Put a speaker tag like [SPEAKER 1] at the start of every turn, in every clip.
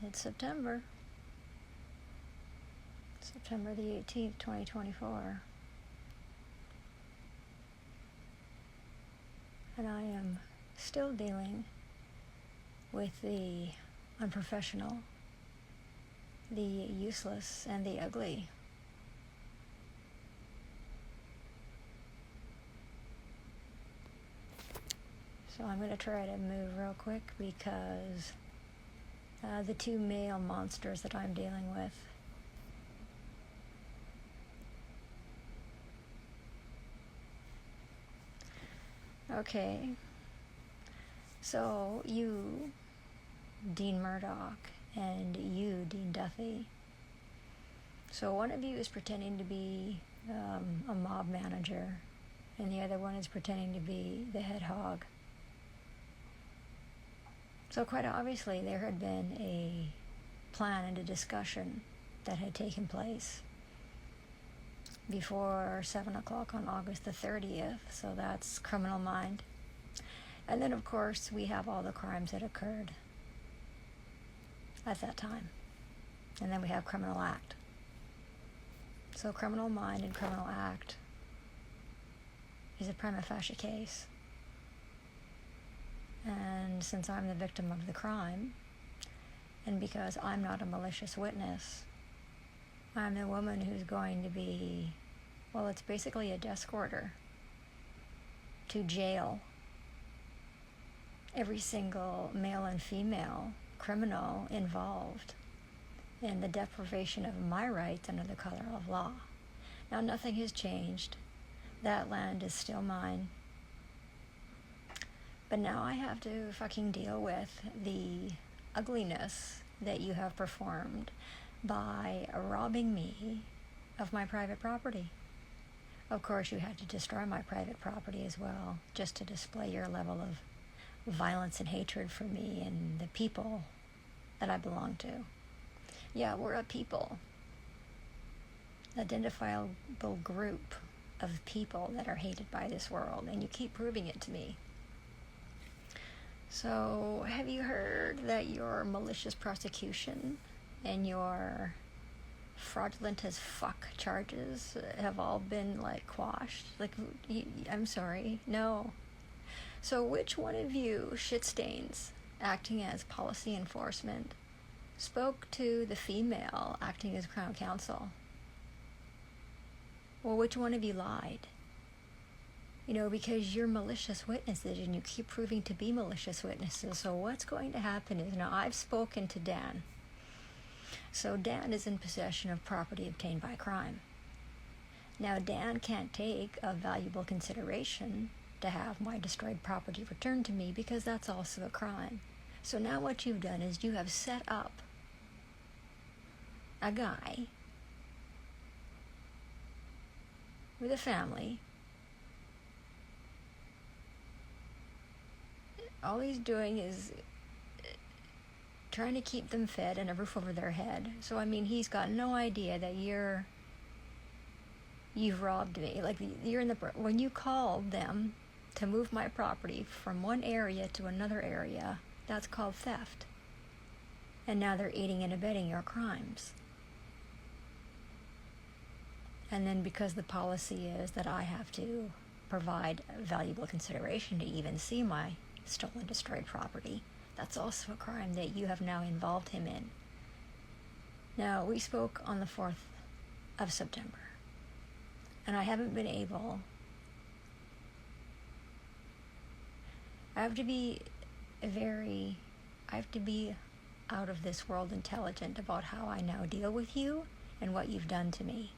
[SPEAKER 1] It's September the 18th, 2024. And I am still dealing with the unprofessional, the useless, and the ugly. So I'm going to try to move real quick because the two male monsters that I'm dealing with, okay, so you, Dean Murdoch, and you, Dean Duffy. So one of you is pretending to be a mob manager, and the other one is pretending to be the head hog. So quite obviously there had been a plan and a discussion that had taken place before 7 o'clock on August the 30th, so that's criminal mind. And then of course we have all the crimes that occurred at that time. And then we have criminal act. So criminal mind and criminal act is a prima facie case. And since I'm the victim of the crime, and because I'm not a malicious witness, I'm the woman who's going to be, well, it's basically a desk order to jail every single male and female criminal involved in the deprivation of my rights under the color of law. Now, nothing has changed. That land is still mine. But now I have to fucking deal with the ugliness that you have performed by robbing me of my private property. Of course, you had to destroy my private property as well, just to display your level of violence and hatred for me and the people that I belong to. Yeah, we're a people. Identifiable group of people that are hated by this world, and you keep proving it to me. So, have you heard that your malicious prosecution and your fraudulent as fuck charges have all been, quashed? I'm sorry, no. So which one of you shit-stains, acting as policy enforcement, spoke to the female acting as Crown Counsel? Well, which one of you lied? Because you're malicious witnesses and you keep proving to be malicious witnesses. So what's going to happen is, now I've spoken to Dan. So Dan is in possession of property obtained by crime. Now Dan can't take a valuable consideration to have my destroyed property returned to me because that's also a crime. So now what you've done is you have set up a guy with a family. All he's doing is trying to keep them fed and a roof over their head. So, he's got no idea that you've robbed me. When you called them to move my property from one area to another area, that's called theft. And now they're aiding and abetting your crimes. And then because the policy is that I have to provide valuable consideration to even see my stolen, destroyed property, that's also a crime that you have now involved him in. Now, we spoke on the 4th of September, and I haven't been able, I have to be out of this world intelligent about how I now deal with you and what you've done to me.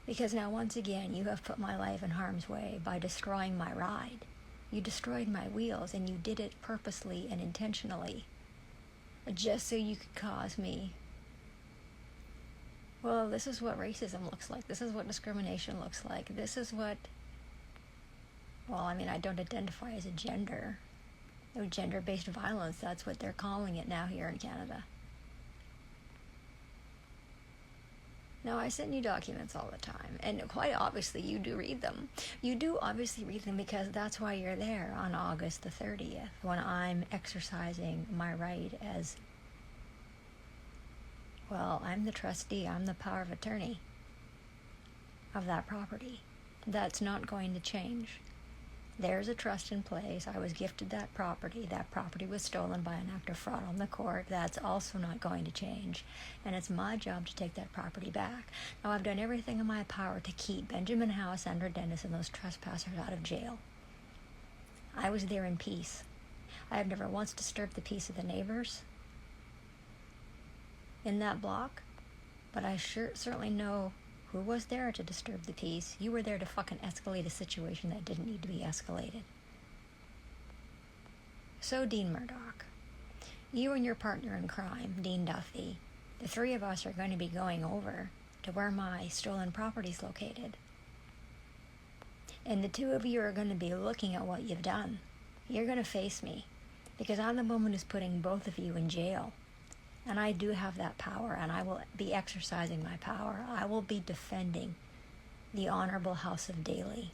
[SPEAKER 1] Because now, once again, you have put my life in harm's way by destroying my ride. You destroyed my wheels, and you did it purposely and intentionally, just so you could cause me. Well, this is what racism looks like. This is what discrimination looks like. This is what, I don't identify as a gender. Gender-based violence, that's what they're calling it now here in Canada. Now, I send you documents all the time, and quite obviously you do read them. You do obviously read them because that's why you're there on August the 30th, when I'm exercising my right as Well, I'm the trustee. I'm the power of attorney of that property. That's not going to change. There's a trust in place. I was gifted that property. That property was stolen by an act of fraud on the court. That's also not going to change. And it's my job to take that property back. Now, I've done everything in my power to keep Benjamin House, Andrew Dennis, and those trespassers out of jail. I was there in peace. I have never once disturbed the peace of the neighbors in that block, but I certainly know who was there to disturb the peace. You were there to fucking escalate a situation that didn't need to be escalated. So, Dean Murdoch, you and your partner in crime, Dean Duffy, the three of us are going to be going over to where my stolen property is located. And the two of you are going to be looking at what you've done. You're going to face me, because I'm the woman who's putting both of you in jail. And I do have that power, and I will be exercising my power. I will be defending the Honorable House of Daly,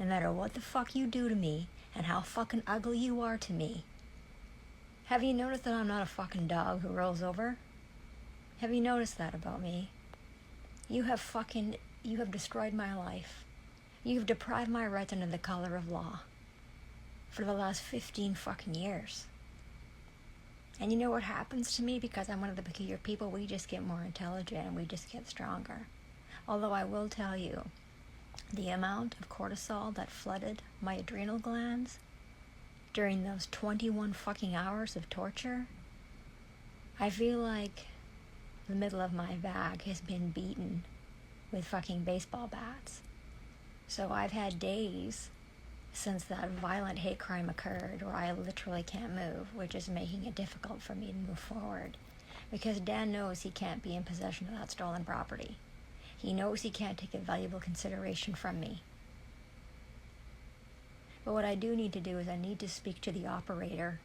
[SPEAKER 1] no matter what the fuck you do to me and how fucking ugly you are to me. Have you noticed that I'm not a fucking dog who rolls over? Have you noticed that about me? You have destroyed my life. You've deprived my rights under the color of law for the last 15 fucking years. And you know what happens to me? Because I'm one of the peculiar people, we just get more intelligent and we just get stronger. Although I will tell you, the amount of cortisol that flooded my adrenal glands during those 21 fucking hours of torture, I feel like the middle of my back has been beaten with fucking baseball bats. So I've had days since that violent hate crime occurred where I literally can't move, which is making it difficult for me to move forward. Because Dan knows he can't be in possession of that stolen property. He knows he can't take a valuable consideration from me. But what I do need to do is I need to speak to the operator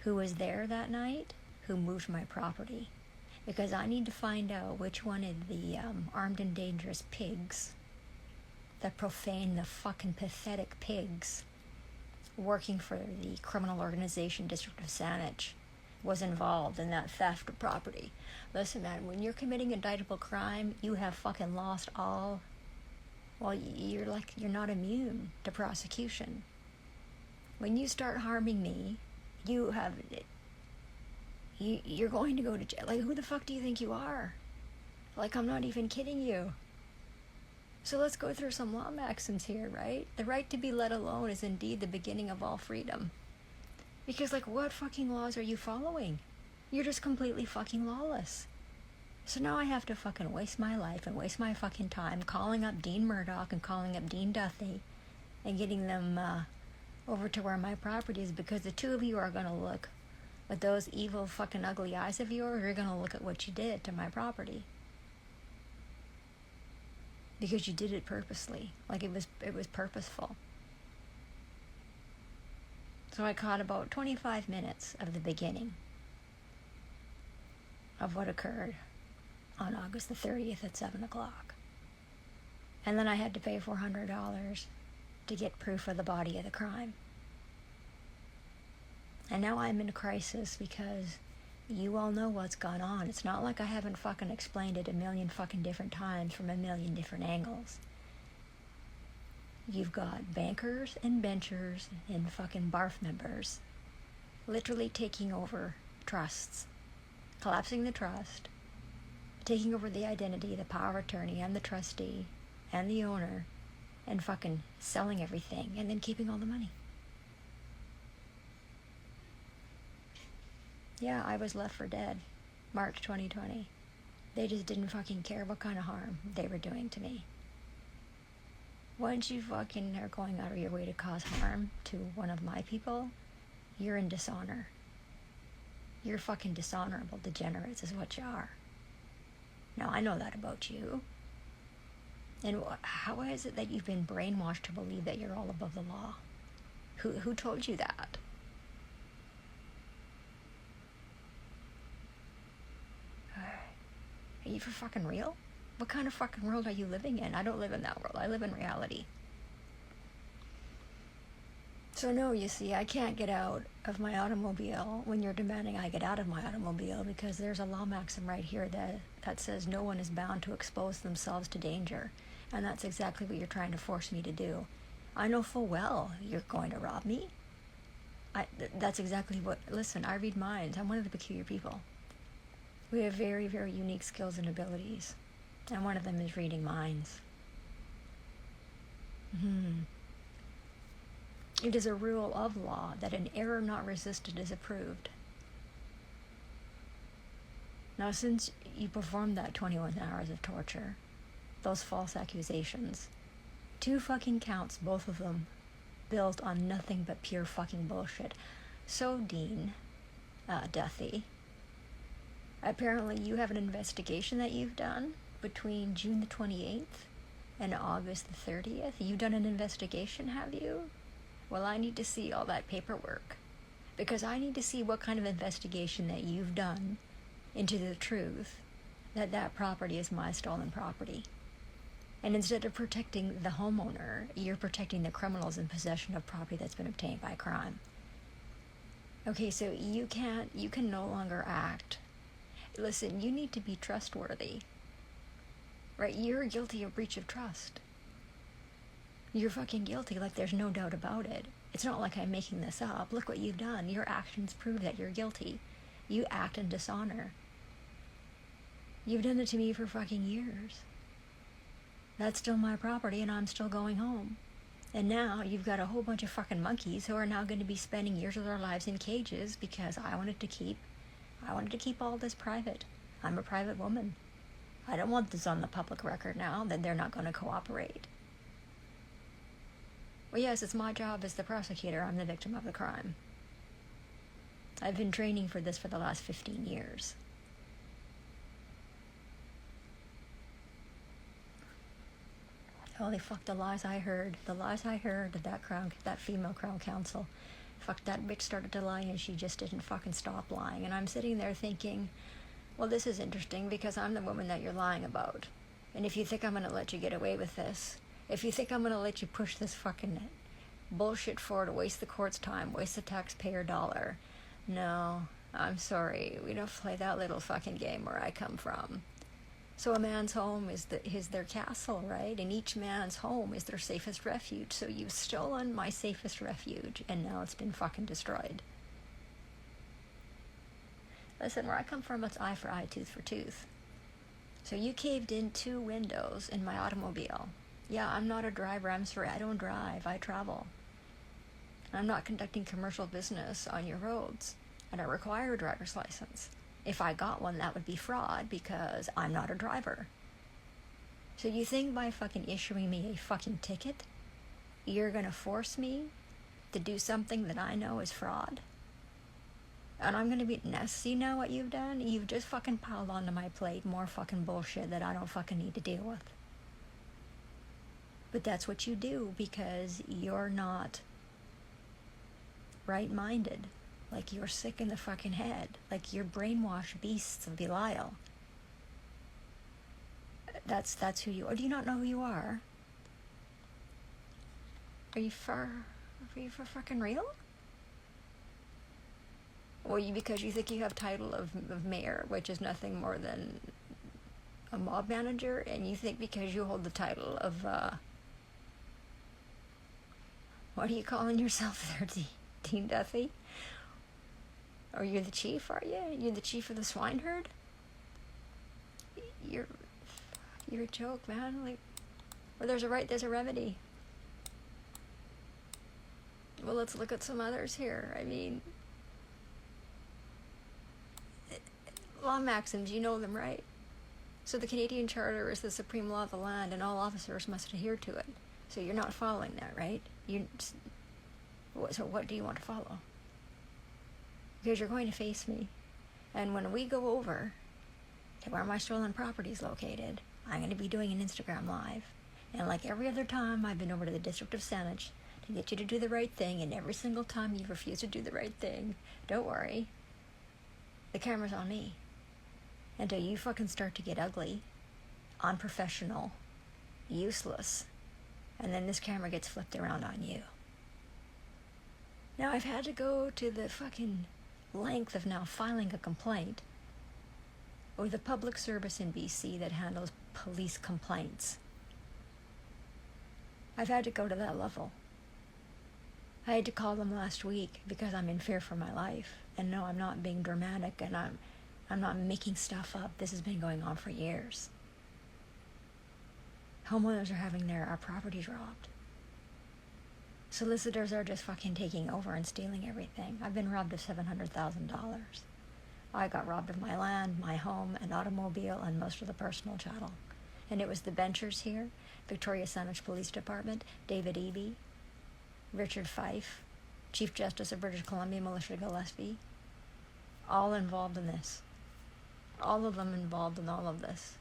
[SPEAKER 1] who was there that night, who moved my property. Because I need to find out which one of the armed and dangerous pigs, the profane, the fucking pathetic pigs working for the criminal organization District of Saanich, was involved in that theft of property. Listen, man, when you're committing indictable crime, you have fucking lost all. Well, you're not immune to prosecution. When you start harming me, you're going to go to jail. Like, who the fuck do you think you are? Like, I'm not even kidding you. So let's go through some law maxims here, right? The right to be let alone is indeed the beginning of all freedom. Because, like, what fucking laws are you following? You're just completely fucking lawless. So now I have to fucking waste my life and waste my fucking time calling up Dean Murdoch and calling up Dean Duffy and getting them over to where my property is, because the two of you are going to look with those evil fucking ugly eyes of yours. You're going to look at what you did to my property. Because you did it purposely. Like, it was purposeful. So I caught about 25 minutes of the beginning of what occurred on August the 30th at 7 o'clock. And then I had to pay $400 to get proof of the body of the crime. And now I'm in a crisis because you all know what's gone on. It's not like I haven't fucking explained it a million fucking different times from a million different angles. You've got bankers and benchers and fucking barf members literally taking over trusts, collapsing the trust, taking over the identity, the power of attorney, and the trustee, and the owner, and fucking selling everything, and then keeping all the money. Yeah, I was left for dead, March 2020. They just didn't fucking care what kind of harm they were doing to me. Once you fucking are going out of your way to cause harm to one of my people, you're in dishonor. You're fucking dishonorable degenerates is what you are. Now, I know that about you. And how is it that you've been brainwashed to believe that you're all above the law? Who told you that? Are you for fucking real? What kind of fucking world are you living in? I don't live in that world. I live in reality. So So no, you see, I can't get out of my automobile when you're demanding I get out of my automobile, because there's a law maxim right here that says no one is bound to expose themselves to danger. And that's exactly what you're trying to force me to do. I know full well you're going to rob me. That's exactly what... Listen, I read minds. I'm one of the peculiar people. We have very, very unique skills and abilities. And one of them is reading minds. It is a rule of law that an error not resisted is approved. Now, since you performed that 21 hours of torture, those false accusations, 2 fucking counts, both of them, built on nothing but pure fucking bullshit. So, Dean Duffy, apparently you have an investigation that you've done between June the 28th and August the 30th. You've done an investigation, have you? Well, I need to see all that paperwork, because I need to see what kind of investigation that you've done into the truth that that property is my stolen property. And instead of protecting the homeowner, you're protecting the criminals in possession of property that's been obtained by crime. Okay, so you can no longer act. Listen, you need to be trustworthy. Right? You're guilty of breach of trust. You're fucking guilty, like there's no doubt about it. It's not like I'm making this up. Look what you've done. Your actions prove that you're guilty. You act in dishonor. You've done it to me for fucking years. That's still my property, and I'm still going home. And now you've got a whole bunch of fucking monkeys who are now going to be spending years of their lives in cages because I wanted to keep all this private. I'm a private woman. I don't want this on the public record now that they're not going to cooperate. Well, yes, it's my job as the prosecutor. I'm the victim of the crime. I've been training for this for the last 15 years. Holy fuck, the lies I heard of that female crown counsel. Fuck, that bitch started to lie and she just didn't fucking stop lying. And I'm sitting there thinking, well, this is interesting because I'm the woman that you're lying about. And if you think I'm going to let you get away with this, if you think I'm going to let you push this fucking bullshit forward, waste the court's time, waste the taxpayer dollar, no, I'm sorry. We don't play that little fucking game where I come from. So a man's home is their castle, right? And each man's home is their safest refuge. So you've stolen my safest refuge, and now it's been fucking destroyed. Listen, where I come from, it's eye for eye, tooth for tooth. So you caved in 2 windows in my automobile. Yeah, I'm not a driver. I'm sorry. I don't drive. I travel. I'm not conducting commercial business on your roads. I don't require a driver's license. If I got one, that would be fraud because I'm not a driver. So you think by fucking issuing me a fucking ticket, you're gonna force me to do something that I know is fraud? And I'm gonna be... Now, see now what you've done? You've just fucking piled onto my plate more fucking bullshit that I don't fucking need to deal with. But that's what you do because you're not right-minded. Like you're sick in the fucking head. Like you're brainwashed beasts of Belial. That's who you are. Do you not know who you are? Are you for fucking real? Or because you think you have title of mayor, which is nothing more than a mob manager, and you think because you hold the title of what are you calling yourself there, Dean Duffy? Or you're the chief, are you? You're the chief of the swine herd? You're a joke, man. Like, well, there's a remedy. Well, let's look at some others here. I mean, law maxims, you know them, right? So the Canadian Charter is the supreme law of the land, and all officers must adhere to it. So you're not following that, right? So what do you want to follow? Because you're going to face me. And when we go over to where my stolen property is located, I'm going to be doing an Instagram Live. And like every other time, I've been over to the District of Saanich to get you to do the right thing, and every single time you refuse to do the right thing, don't worry. The camera's on me. Until you fucking start to get ugly, unprofessional, useless, and then this camera gets flipped around on you. Now I've had to go to the fucking length of now filing a complaint with the public service in BC that handles police complaints. I've had to go to that level. I had to call them last week because I'm in fear for my life. And no, I'm not being dramatic, and I'm not making stuff up. This has been going on for years. Homeowners are having our properties robbed. Solicitors are just fucking taking over and stealing everything. I've been robbed of $700,000. I got robbed of my land, my home, an automobile, and most of the personal chattel. And it was the benchers here, Victoria Saanich Police Department, David Eby, Richard Fife, Chief Justice of British Columbia, Militia Gillespie, all involved in this. All of them involved in all of this.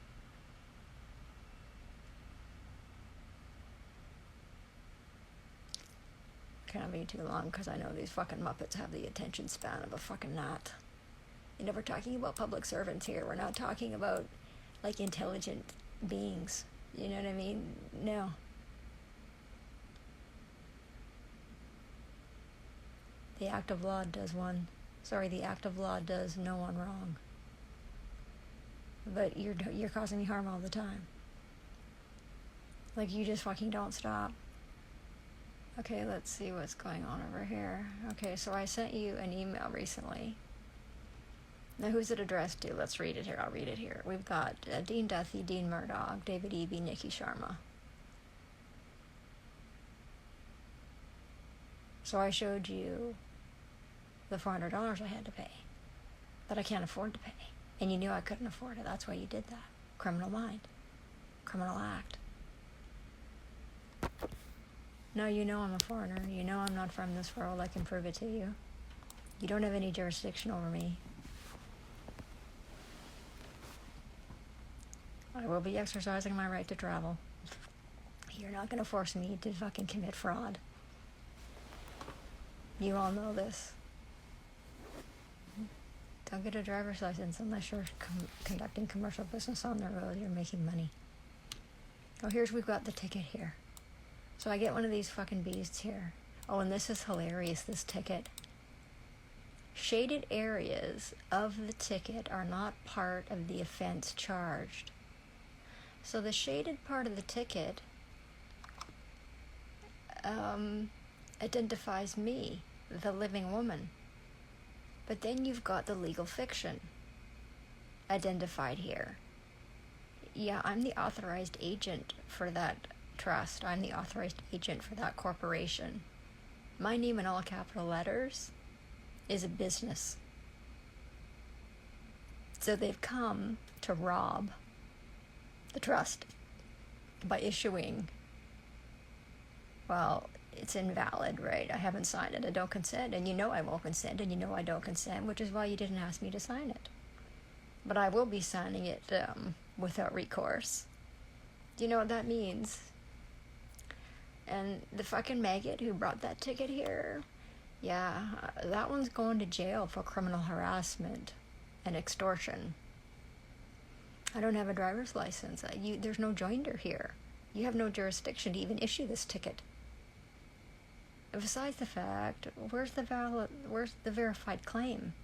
[SPEAKER 1] Can't be too long because I know these fucking Muppets have the attention span of a fucking gnat. You know, we're talking about public servants here. We're not talking about, like, intelligent beings. You know what I mean? No. The act of law does no one wrong. But you're causing me harm all the time. Like, you just fucking don't stop. Okay, let's see what's going on over here. Okay, so I sent you an email recently. Now, who's it addressed to? Let's read it here. I'll read it here. We've got Dean Duthie, Dean Murdoch, David Eby, Nikki Sharma. So I showed you the $400 I had to pay that I can't afford to pay. And you knew I couldn't afford it. That's why you did that. Criminal mind. Criminal act. No, you know I'm a foreigner. You know I'm not from this world. I can prove it to you. You don't have any jurisdiction over me. I will be exercising my right to travel. You're not going to force me to fucking commit fraud. You all know this. Don't get a driver's license unless you're conducting commercial business on the road. You're making money. Oh, we've got the ticket here. So I get one of these fucking beasts here. Oh, and this is hilarious, this ticket. Shaded areas of the ticket are not part of the offense charged. So the shaded part of the ticket identifies me, the living woman. But then you've got the legal fiction identified here. Yeah, I'm the authorized agent for that trust. I'm the authorized agent for that corporation. My name in all capital letters is a business. So they've come to rob the trust by issuing, well, it's invalid, right? I haven't signed it. I don't consent, and you know I won't consent, and you know I don't consent, which is why you didn't ask me to sign it. But I will be signing it without recourse. Do you know what that means? And the fucking maggot who brought that ticket here, yeah, that one's going to jail for criminal harassment and extortion. I don't have a driver's license. There's no joinder here. You have no jurisdiction to even issue this ticket. And besides the fact, where's the verified claim?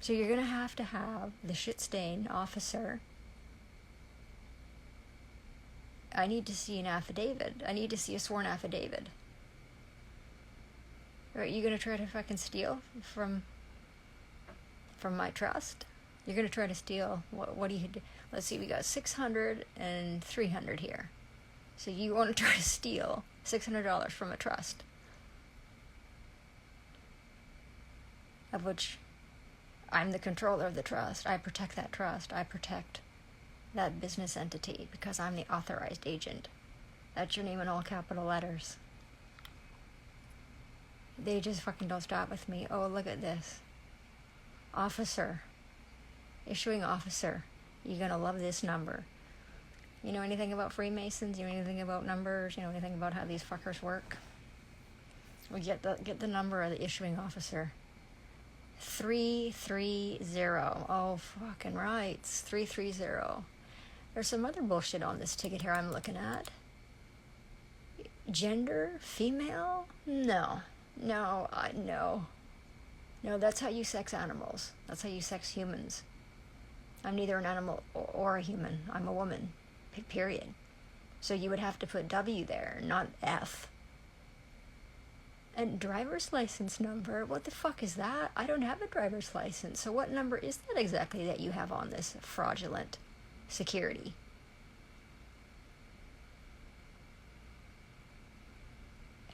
[SPEAKER 1] So you're going to have the shit-stain officer. I need to see an affidavit. I need to see a sworn affidavit. Are you going to try to fucking steal from my trust? You're going to try to steal. What do you do? Let's see, we got 600 and 300 here. So you want to try to steal $600 from a trust, of which I'm the controller of the trust. I protect that trust. I protect that business entity because I'm the authorized agent. That's your name in all capital letters. They just fucking don't stop with me. Oh, look at this. Officer. Issuing officer. You're gonna love this number. You know anything about Freemasons? You know anything about numbers? You know anything about how these fuckers work? We get the number of the issuing officer. 330. Oh, fucking rights. 330. There's some other bullshit on this ticket here I'm looking at. Gender? Female? No. No, no. No, that's how you sex animals. That's how you sex humans. I'm neither an animal or a human. I'm a woman. Period. So you would have to put W there, not F. And driver's license number? What the fuck is that? I don't have a driver's license. So what number is that exactly that you have on this fraudulent security?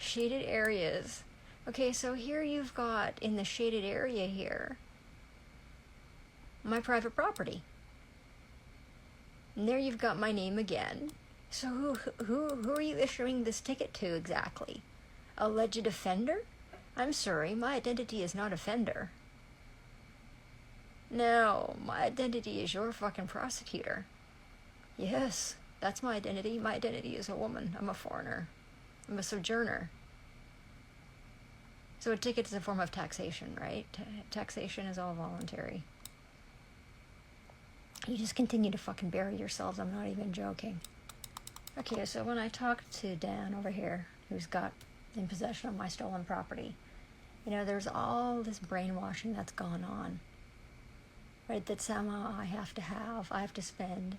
[SPEAKER 1] Shaded areas. Okay, so here you've got, in the shaded area here, my private property. And there you've got my name again. So who are you issuing this ticket to exactly? Alleged offender? I'm sorry, my identity is not offender. No, my identity is your fucking prosecutor. Yes, that's my identity. My identity is a woman. I'm a foreigner. I'm a sojourner. So a ticket is a form of taxation, right? Taxation is all voluntary. You just continue to fucking bury yourselves. I'm not even joking. Okay, so when I talked to Dan over here, who's got in possession of my stolen property, you know, there's all this brainwashing that's gone on, right? That somehow I have to spend.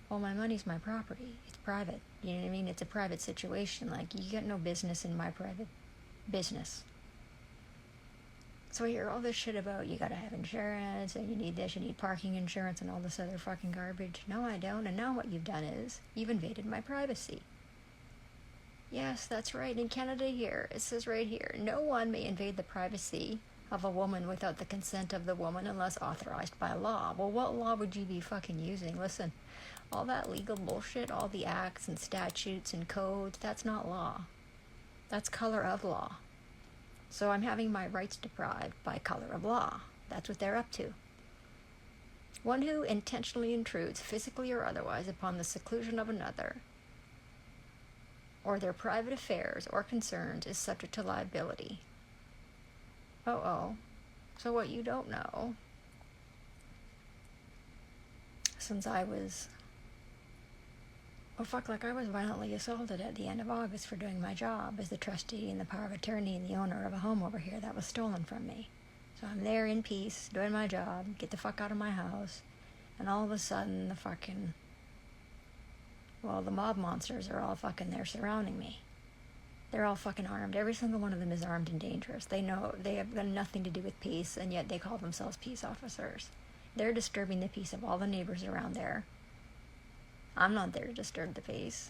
[SPEAKER 1] Well, my money's my property. It's private. You know what I mean? It's a private situation. Like, you got no business in my private business. So I hear all this shit about you gotta have insurance, and you need this, you need parking insurance, and all this other fucking garbage. No, I don't. And now what you've done is you've invaded my privacy. Yes, that's right. In Canada here, it says right here, no one may invade the privacy of a woman without the consent of the woman unless authorized by law. Well, what law would you be fucking using? Listen, all that legal bullshit, all the acts and statutes and codes, that's not law. That's color of law. So I'm having my rights deprived by color of law. That's what they're up to. One who intentionally intrudes, physically or otherwise, upon the seclusion of another, or their private affairs or concerns, is subject to liability. So what you don't know, since I was, I was violently assaulted at the end of August for doing my job as the trustee and the power of attorney and the owner of a home over here that was stolen from me. So I'm there in peace, doing my job, get the fuck out of my house, and all of a sudden the mob monsters are all fucking there surrounding me. They're all fucking armed. Every single one of them is armed and dangerous. They know they have got nothing to do with peace, and yet they call themselves peace officers. They're disturbing the peace of all the neighbors around there. I'm not there to disturb the peace.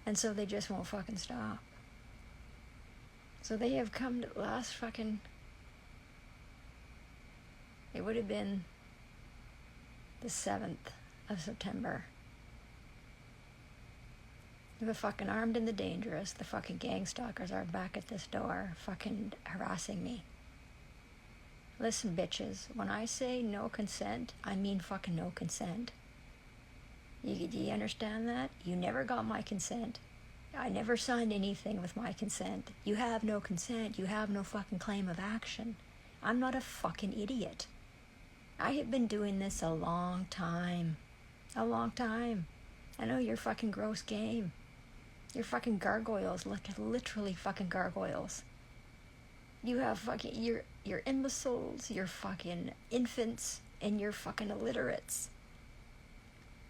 [SPEAKER 1] And so they just won't fucking stop. So they have come to it would have been the 7th of September. The fucking armed and the dangerous, the fucking gang stalkers are back at this door, fucking harassing me. Listen, bitches, when I say no consent, I mean fucking no consent. Do you understand that? You never got my consent. I never signed anything with my consent. You have no consent. You have no fucking claim of action. I'm not a fucking idiot. I have been doing this a long time. A long time. I know you're fucking gross game. You're fucking gargoyles. Literally fucking gargoyles. You have fucking... You're imbeciles. You're fucking infants. And you're fucking illiterates.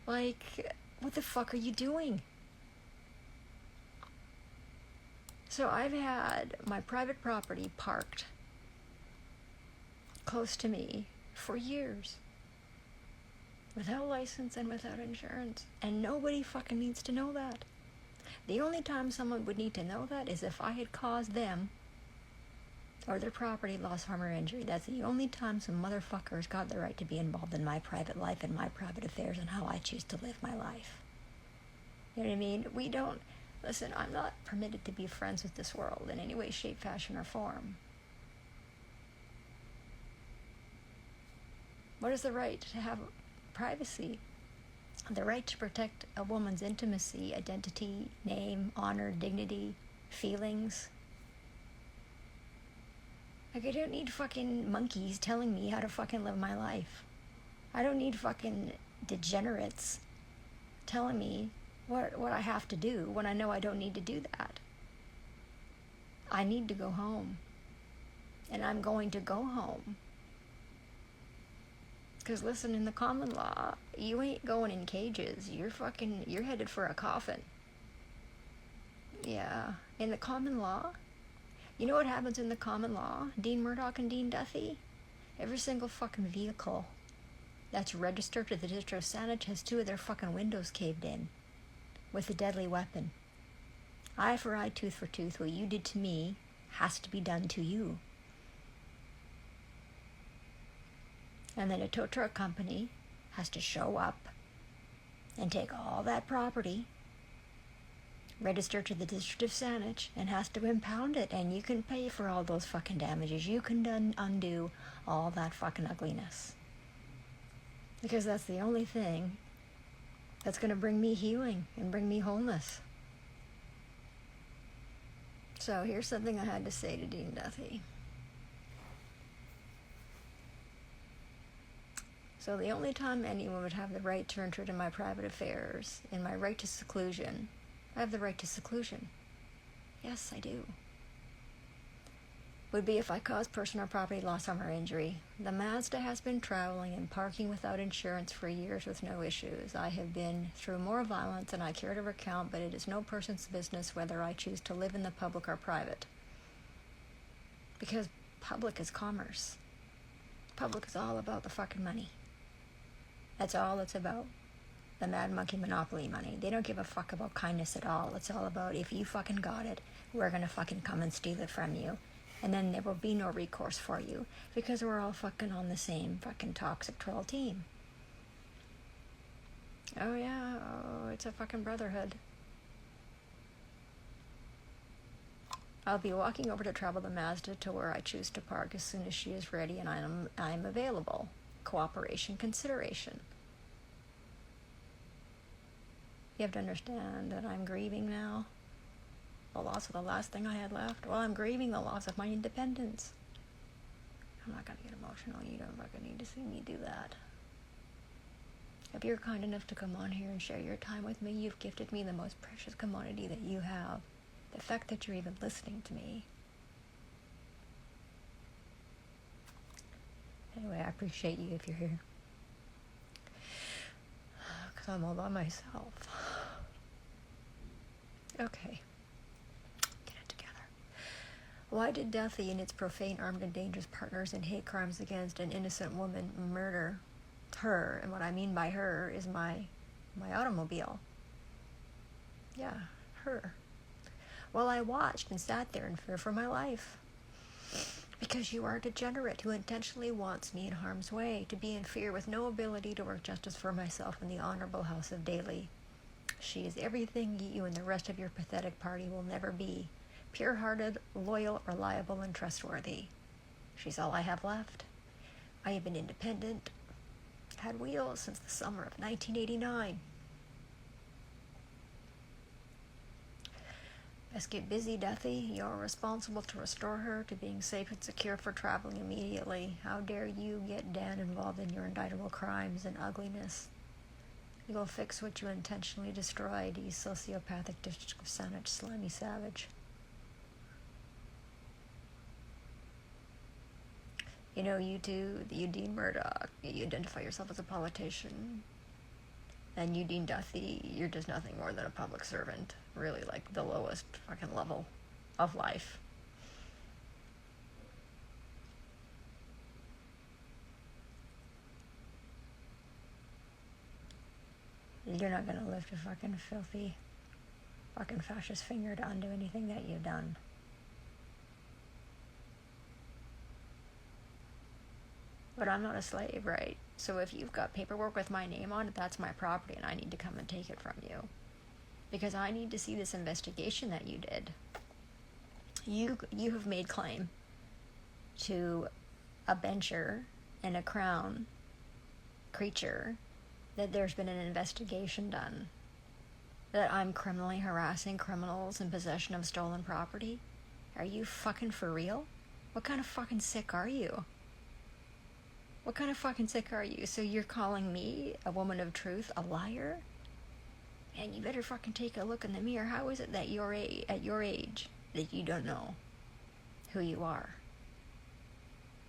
[SPEAKER 1] Like, what the fuck are you doing? So I've had my private property parked close to me for years. Without license and without insurance. And nobody fucking needs to know that. The only time someone would need to know that is if I had caused them or their property loss, harm, or injury. That's the only time some motherfuckers got the right to be involved in my private life and my private affairs and how I choose to live my life. You know what I mean? Listen, I'm not permitted to be friends with this world in any way, shape, fashion, or form. What is the right to have privacy? The right to protect a woman's intimacy, identity, name, honor, dignity, feelings. Like, I don't need fucking monkeys telling me how to fucking live my life. I don't need fucking degenerates telling me what I have to do when I know I don't need to do that. I need to go home. And I'm going to go home. Because listen, in the common law, you ain't going in cages. You're headed for a coffin. Yeah. In the common law, you know what happens in the common law? Dean Murdoch and Dean Duthie? Every single fucking vehicle that's registered to the District of Saanich has 2 of their fucking windows caved in with a deadly weapon. Eye for eye, tooth for tooth. What you did to me has to be done to you. And then a tow truck company has to show up and take all that property, register to the District of Saanich, and has to impound it. And you can pay for all those fucking damages. You can undo all that fucking ugliness. Because that's the only thing that's going to bring me healing and bring me wholeness. So here's something I had to say to Dean Duthie. So the only time anyone would have the right to intrude in my private affairs, in my right to seclusion, I have the right to seclusion. Yes, I do. Would be if I caused personal property loss, harm, or injury. The Mazda has been traveling and parking without insurance for years with no issues. I have been through more violence than I care to recount, but it is no person's business whether I choose to live in the public or private. Because public is commerce. Public is all about the fucking money. That's all it's about. The Mad Monkey Monopoly money. They don't give a fuck about kindness at all. It's all about if you fucking got it, we're gonna fucking come and steal it from you. And then there will be no recourse for you. Because we're all fucking on the same fucking toxic troll team. Oh yeah, oh, it's a fucking brotherhood. I'll be walking over to travel the Mazda to where I choose to park as soon as she is ready and I'm available. Cooperation, consideration. You have to understand that I'm grieving now. The loss of the last thing I had left. Well, I'm grieving the loss of my independence. I'm not gonna get emotional. You don't fucking need to see me do that. If you're kind enough to come on here and share your time with me, you've gifted me the most precious commodity that you have. The fact that you're even listening to me. Anyway, I appreciate you if you're here. Because I'm all by myself. Okay. Get it together. Why did Duthie and its profane, armed, and dangerous partners in hate crimes against an innocent woman murder her? And what I mean by her is my automobile. Yeah, her. Well, I watched and sat there in fear for my life. Because you are a degenerate who intentionally wants me in harm's way, to be in fear with no ability to work justice for myself in the honorable house of Daly. She is everything you and the rest of your pathetic party will never be. Pure-hearted, loyal, reliable, and trustworthy. She's all I have left. I have been independent, had wheels since the summer of 1989. Let's get busy, Duthie. You're responsible to restore her to being safe and secure for traveling immediately. How dare you get Dan involved in your indictable crimes and ugliness? You'll fix what you intentionally destroyed, you sociopathic District of Saanich slimy savage. You know, you two, you Dean Murdoch, you identify yourself as a politician. And you, Dean Duthie, you're just nothing more than a public servant. Really, like the lowest fucking level of life. You're not gonna lift a fucking filthy, fucking fascist finger to undo anything that you've done. But I'm not a slave, right? So if you've got paperwork with my name on it, that's my property and I need to come and take it from you. Because I need to see this investigation that you did. You have made claim to a bencher and a crown creature that there's been an investigation done. That I'm criminally harassing criminals in possession of stolen property. Are you fucking for real? What kind of fucking sick are you? What kind of fucking sick are you? So you're calling me, a woman of truth, a liar? And you better fucking take a look in the mirror. How is it that at your age that you don't know who you are?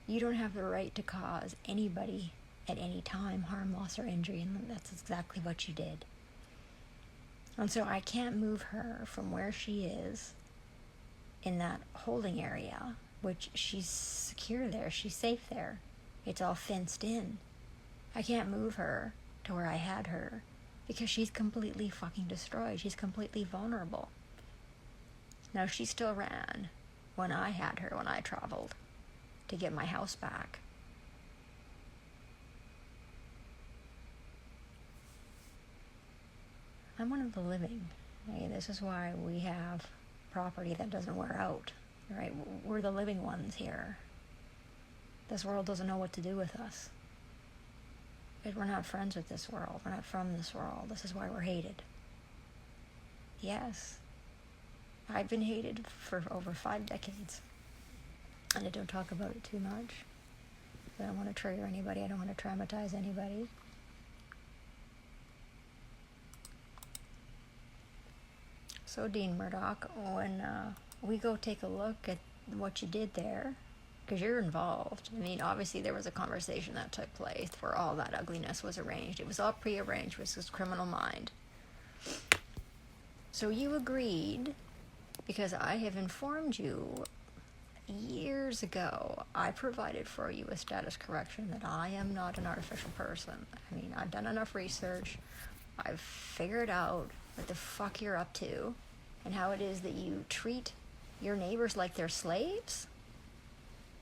[SPEAKER 1] You don't have the right to cause anybody at any time harm, loss, or injury, and that's exactly what you did. And so I can't move her from where she is in that holding area, which she's secure there, she's safe there. It's all fenced in. I can't move her to where I had her because she's completely fucking destroyed. She's completely vulnerable. Now, she still ran when I had her, when I traveled to get my house back. I'm one of the living. This is why we have property that doesn't wear out, right? We're the living ones here. This world doesn't know what to do with us. We're not friends with this world. We're not from this world. This is why we're hated. Yes, I've been hated for over 5 decades. And I don't talk about it too much. I don't want to trigger anybody. I don't want to traumatize anybody. So, Dean Murdoch, when we go take a look at what you did there, because you're involved. I mean, obviously there was a conversation that took place where all that ugliness was arranged. It was all prearranged with his criminal mind. So you agreed, because I have informed you years ago, I provided for you a status correction that I am not an artificial person. I mean, I've done enough research. I've figured out what the fuck you're up to and how it is that you treat your neighbors like they're slaves.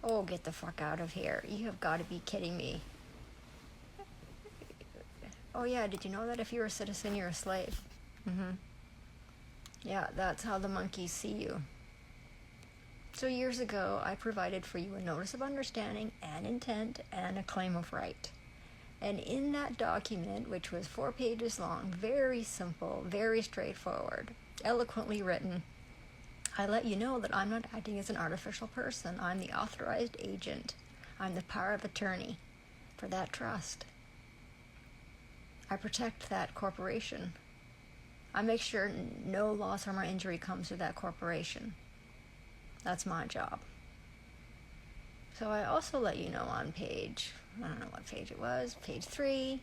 [SPEAKER 1] Oh, get the fuck out of here. You have got to be kidding me. Oh yeah, did you know that if you're a citizen, you're a slave? Yeah, that's how the monkeys see you. So years ago, I provided for you a notice of understanding and intent and a claim of right. And in that document, which was 4 pages long, very simple, very straightforward, eloquently written, I let you know that I'm not acting as an artificial person. I'm the authorized agent. I'm the power of attorney for that trust. I protect that corporation. I make sure no loss, harm, or injury comes to that corporation. That's my job. So I also let you know on page, I don't know what page it was, page 3,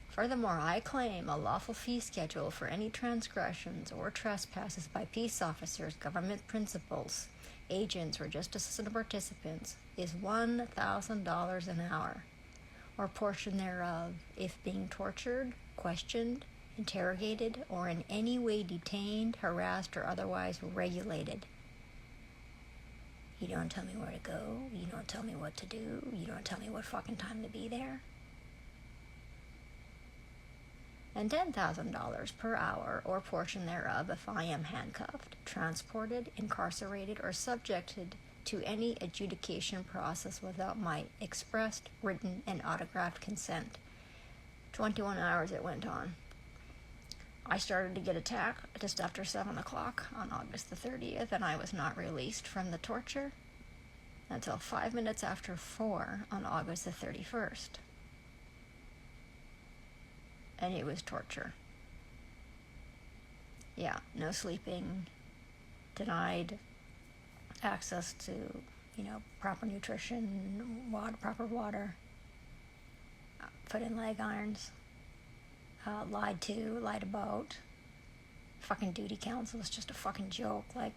[SPEAKER 1] furthermore, I claim a lawful fee schedule for any transgressions or trespasses by peace officers, government principals, agents, or just citizen participants is $1,000 an hour, or portion thereof, if being tortured, questioned, interrogated, or in any way detained, harassed, or otherwise regulated. You don't tell me where to go. You don't tell me what to do. You don't tell me what fucking time to be there. And $10,000 per hour or portion thereof if I am handcuffed, transported, incarcerated, or subjected to any adjudication process without my expressed, written, and autographed consent. 21 hours it went on. I started to get attacked just after 7 o'clock on August the 30th, and I was not released from the torture until 5 minutes after 4 on August the 31st. And it was torture. Yeah, no sleeping, denied access to, proper nutrition, proper water, put in leg irons, lied about. Fucking duty council is just a fucking joke. Like,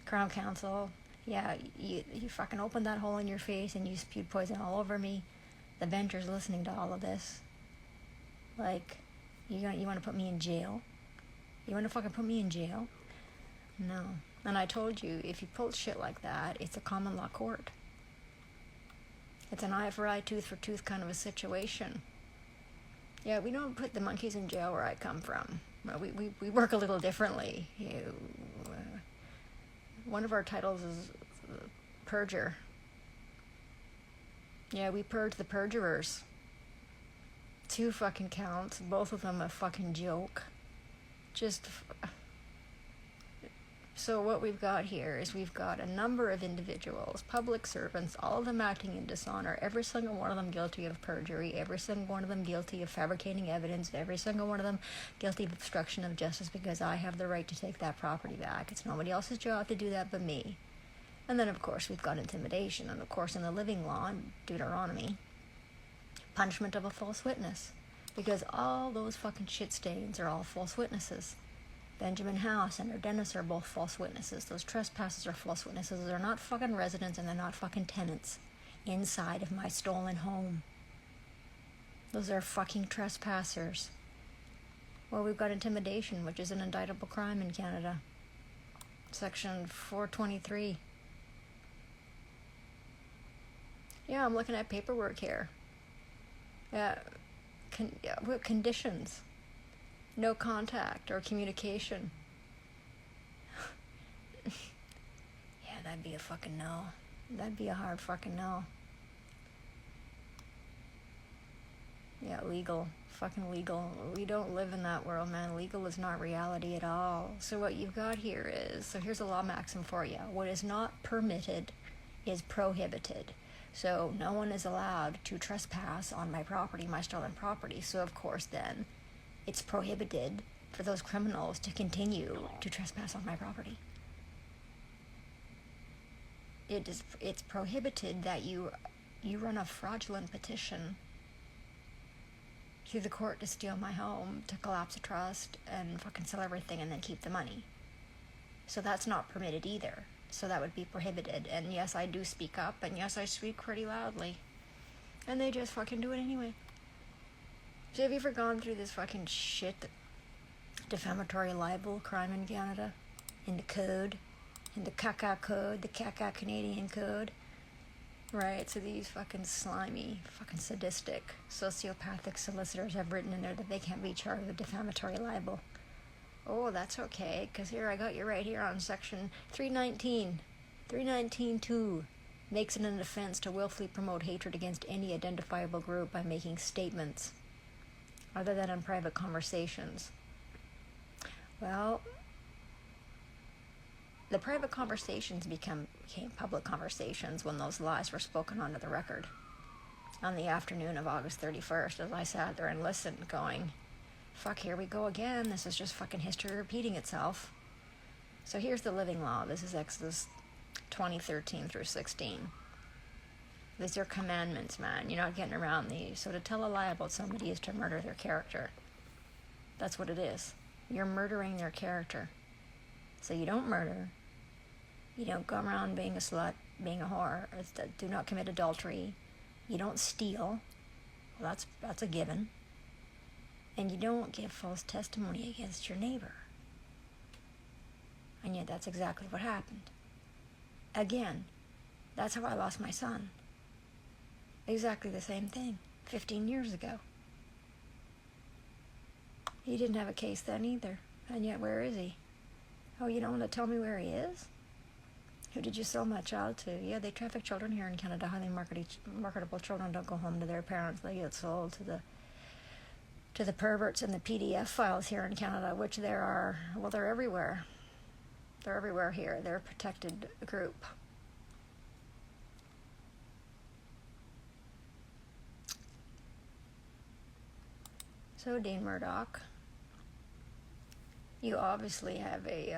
[SPEAKER 1] Crown Council, yeah, you fucking opened that hole in your face and you spewed poison all over me. The bencher's listening to all of this. Like, you want to put me in jail? You want to fucking put me in jail? No. And I told you, if you pull shit like that, it's a common law court. It's an eye for eye, tooth for tooth kind of a situation. Yeah, we don't put the monkeys in jail where I come from. Well, we work a little differently. One of our titles is purger. Yeah, we purge the perjurers. 2 fucking counts, both of them a fucking joke. Just So what we've got here is we've got a number of individuals, public servants, all of them acting in dishonor, every single one of them guilty of perjury, every single one of them guilty of fabricating evidence, every single one of them guilty of obstruction of justice, because I have the right to take that property back. It's nobody else's job to do that but me. And then, of course, we've got intimidation, and of course in the living law, Deuteronomy, punishment of a false witness, because all those fucking shit stains are all false witnesses. Benjamin House and Dennis are both false witnesses. Those trespassers are false witnesses. They're not fucking residents, and they're not fucking tenants inside of my stolen home. Those are fucking trespassers. Well, we've got intimidation, which is an indictable crime in Canada. Section 423. Yeah, I'm looking at paperwork here. What conditions? No contact or communication. Yeah, that'd be a fucking no. That'd be a hard fucking no. Yeah, legal. Fucking legal. We don't live in that world, man. Legal is not reality at all. So what you've got here is, so here's a law maxim for you. What is not permitted is prohibited. So no one is allowed to trespass on my property, my stolen property. So of course then, it's prohibited for those criminals to continue to trespass on my property. It's prohibited that you run a fraudulent petition to the court to steal my home, to collapse a trust, and fucking sell everything and then keep the money. So that's not permitted either. So that would be prohibited. And yes, I do speak up, and yes, I speak pretty loudly. And they just fucking do it anyway. So have you ever gone through this fucking shit defamatory libel crime in Canada? In the code? In the caca code? The caca Canadian code? Right, so these fucking slimy, fucking sadistic, sociopathic solicitors have written in there that they can't be charged with defamatory libel. Oh, that's okay, because here I got you right here on section 319. 319.2 makes it an offense to willfully promote hatred against any identifiable group by making statements other than in private conversations. Well, the private conversations became public conversations when those lies were spoken onto the record. On the afternoon of August 31st, as I sat there and listened, going, fuck, here we go again. This is just fucking history repeating itself. So here's the living law. This is Exodus 20:13 through 16. These are commandments, man. You're not getting around these. So to tell a lie about somebody is to murder their character. That's what it is. You're murdering their character. So you don't murder. You don't go around being a slut, being a whore. Do not commit adultery. You don't steal. Well, that's a given. And you don't give false testimony against your neighbor. And yet that's exactly what happened. Again, that's how I lost my son. Exactly the same thing, 15 years ago. He didn't have a case then either. And yet, where is he? Oh, you don't want to tell me where he is? Who did you sell my child to? Yeah, they traffic children here in Canada. Highly marketable children don't go home to their parents. They get sold to the perverts and the PDF files here in Canada, which there are, well, they're everywhere. They're everywhere here. They're a protected group. So, Dean Murdoch, you obviously have a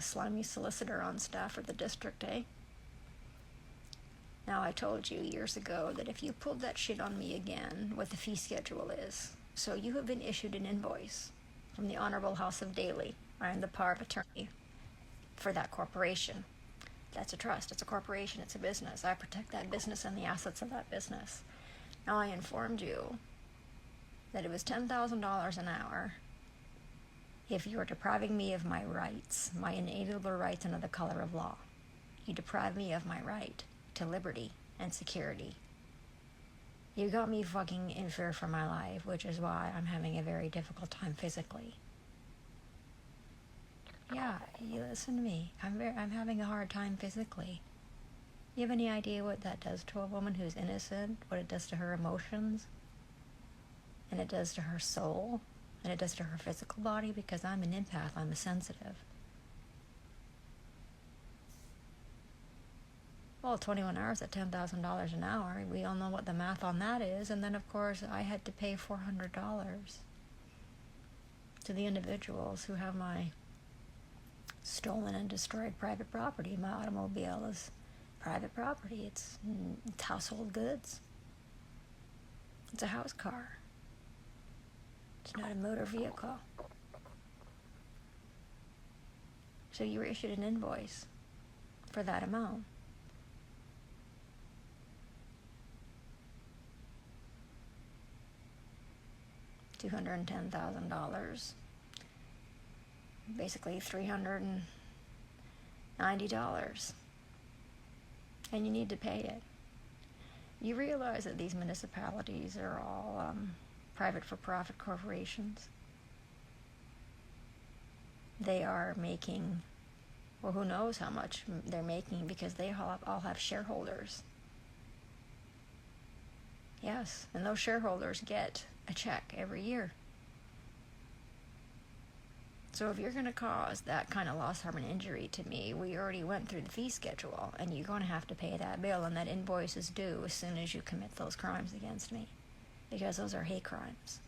[SPEAKER 1] slimy solicitor on staff for the district, eh? Now, I told you years ago that if you pulled that shit on me again, what the fee schedule is. So you have been issued an invoice from the Honorable House of Daly. I am the power of attorney for that corporation. That's a trust. It's a corporation. It's a business. I protect that business and the assets of that business. Now, I informed you that it was $10,000 an hour if you were depriving me of my rights, my inalienable rights under the color of law. You deprive me of my right to liberty and security. You got me fucking in fear for my life, which is why I'm having a very difficult time physically. Yeah, you listen to me. I'm having a hard time physically. You have any idea what that does to a woman who's innocent? What it does to her emotions? And it does to her soul? than it does to her physical body, because I'm an empath, I'm a sensitive. Well, 21 hours at $10,000 an hour, we all know what the math on that is. And then, of course, I had to pay $400 to the individuals who have my stolen and destroyed private property. My automobile is private property. It's household goods. It's a house car. It's not a motor vehicle. So you were issued an invoice for that amount. $210,000. Basically $390. And you need to pay it. You realize that these municipalities are all private for-profit corporations. They are making, well, who knows how much they're making, because they all have shareholders. Yes, and those shareholders get a check every year. So if you're going to cause that kind of loss, harm, and injury to me, we already went through the fee schedule, and you're going to have to pay that bill, and that invoice is due as soon as you commit those crimes against me, because those are hate crimes.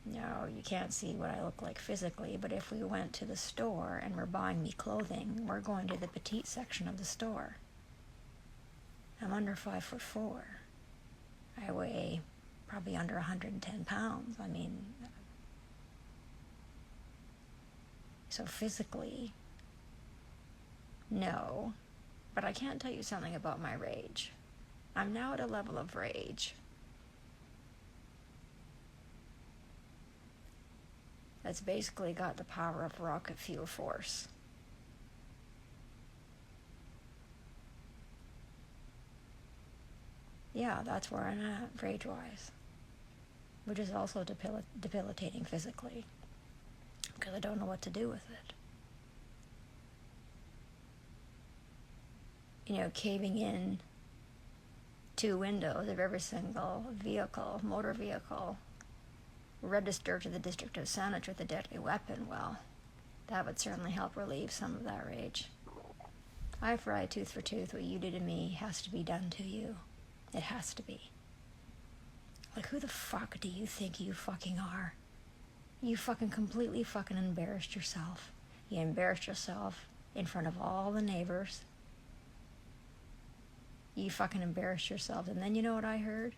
[SPEAKER 1] No, you can't see what I look like physically, but if we went to the store and we're buying me clothing, we're going to the petite section of the store. I'm under 5'4". I weigh probably under 110 pounds. I mean, so physically, no. But I can't tell you something about my rage. I'm now at a level of rage that's basically got the power of rocket fuel force. Yeah, that's where I'm at, rage-wise. Which is also debilitating physically, because I don't know what to do with it. You know, caving in 2 windows of every single vehicle, motor vehicle, registered to the district of Saanich with a deadly weapon, well, that would certainly help relieve some of that rage. Eye for eye, tooth for tooth. What you do to me has to be done to you. It has to be. Like, who the fuck do you think you fucking are? You fucking completely fucking embarrassed yourself. You embarrassed yourself in front of all the neighbors. You fucking embarrassed yourself. And then you know what I heard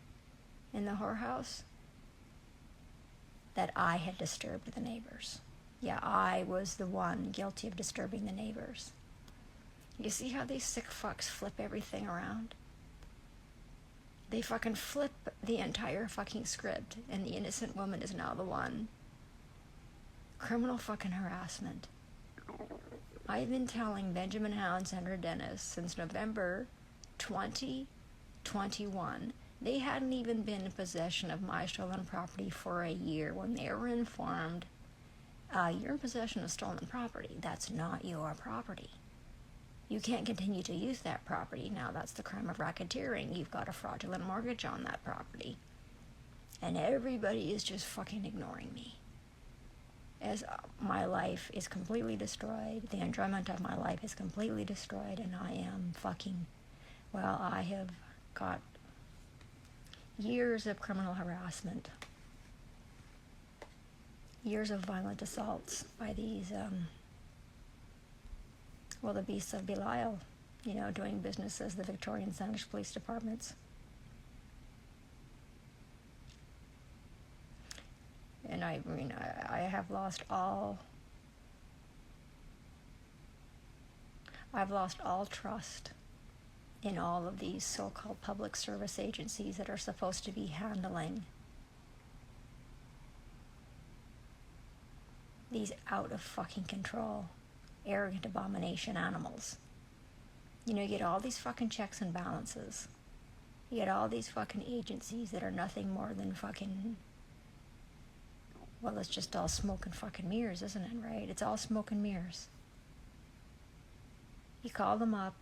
[SPEAKER 1] in the whorehouse? That I had disturbed the neighbors. Yeah, I was the one guilty of disturbing the neighbors. You see how these sick fucks flip everything around? They fucking flip the entire fucking script, and the innocent woman is now the one. Criminal fucking harassment. I've been telling Benjamin Hounds and her dentist since November 2021. They hadn't even been in possession of my stolen property for a year when they were informed, you're in possession of stolen property. That's not your property. You can't continue to use that property. Now that's the crime of racketeering. You've got a fraudulent mortgage on that property. And everybody is just fucking ignoring me. As my life is completely destroyed, the enjoyment of my life is completely destroyed, and I am fucking, well, I have got years of criminal harassment, years of violent assaults by these, the beasts of Belial, you know, doing business as the Victorian Saanich Police Departments. And I have lost all, I've lost all trust in all of these so-called public service agencies that are supposed to be handling these out of fucking control, arrogant abomination animals. You know, you get all these fucking checks and balances. You get all these fucking agencies that are nothing more than fucking, well, it's just all smoke and fucking mirrors, isn't it, right? It's all smoke and mirrors. You call them up,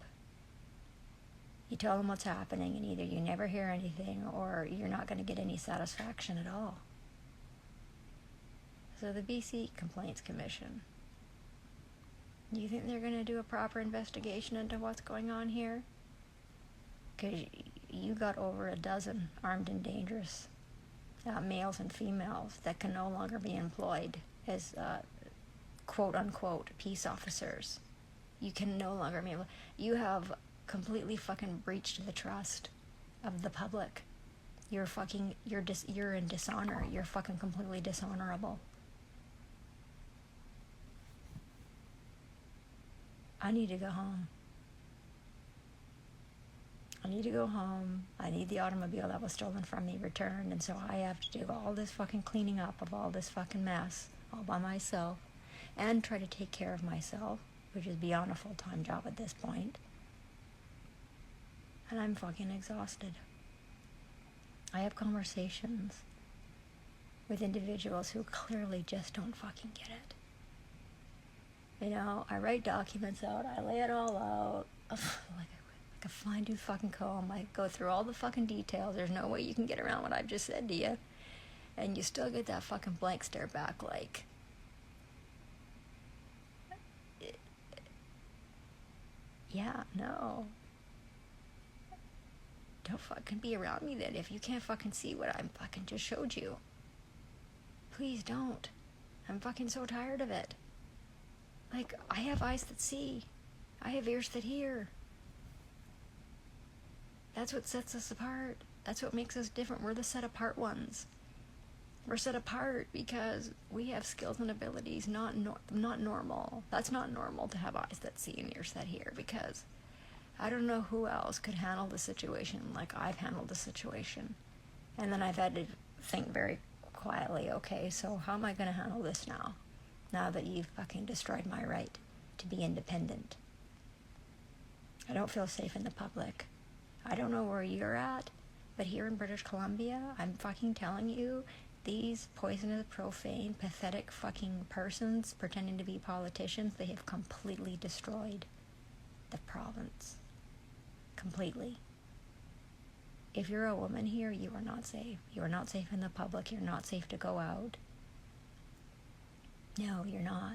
[SPEAKER 1] You tell them what's happening, and either you never hear anything or you're not going to get any satisfaction at all. So the BC Complaints Commission, do you think they're going to do a proper investigation into what's going on here? Because you got over a dozen armed and dangerous males and females that can no longer be employed as quote-unquote peace officers. You can no longer be able... You have completely fucking breached the trust of the public. You're in dishonor. You're fucking completely dishonorable. I need to go home. I need to go home. I need the automobile that was stolen from me returned, and so I have to do all this fucking cleaning up of all this fucking mess all by myself and try to take care of myself, which is beyond a full-time job at this point. And I'm fucking exhausted. I have conversations with individuals who clearly just don't fucking get it. You know, I write documents out, I lay it all out, like a fine-tooth fucking comb. I go through all the fucking details. There's no way you can get around what I've just said to you. And you still get that fucking blank stare back like... Yeah, no. Don't fucking be around me then if you can't fucking see what I'm fucking just showed you. Please don't. I'm fucking so tired of it. Like, I have eyes that see. I have ears that hear. That's what sets us apart. That's what makes us different. We're the set apart ones. We're set apart because we have skills and abilities not normal. That's not normal to have eyes that see and ears that hear, because I don't know who else could handle the situation like I've handled the situation. And then I've had to think very quietly, okay, so how am I going to handle this now that you've fucking destroyed my right to be independent? I don't feel safe in the public. I don't know where you're at, but here in British Columbia, I'm fucking telling you, these poisonous, profane, pathetic fucking persons pretending to be politicians, they have completely destroyed the province. Completely. If you're a woman here, you are not safe. You are not safe in the public. You're not safe to go out. No, you're not.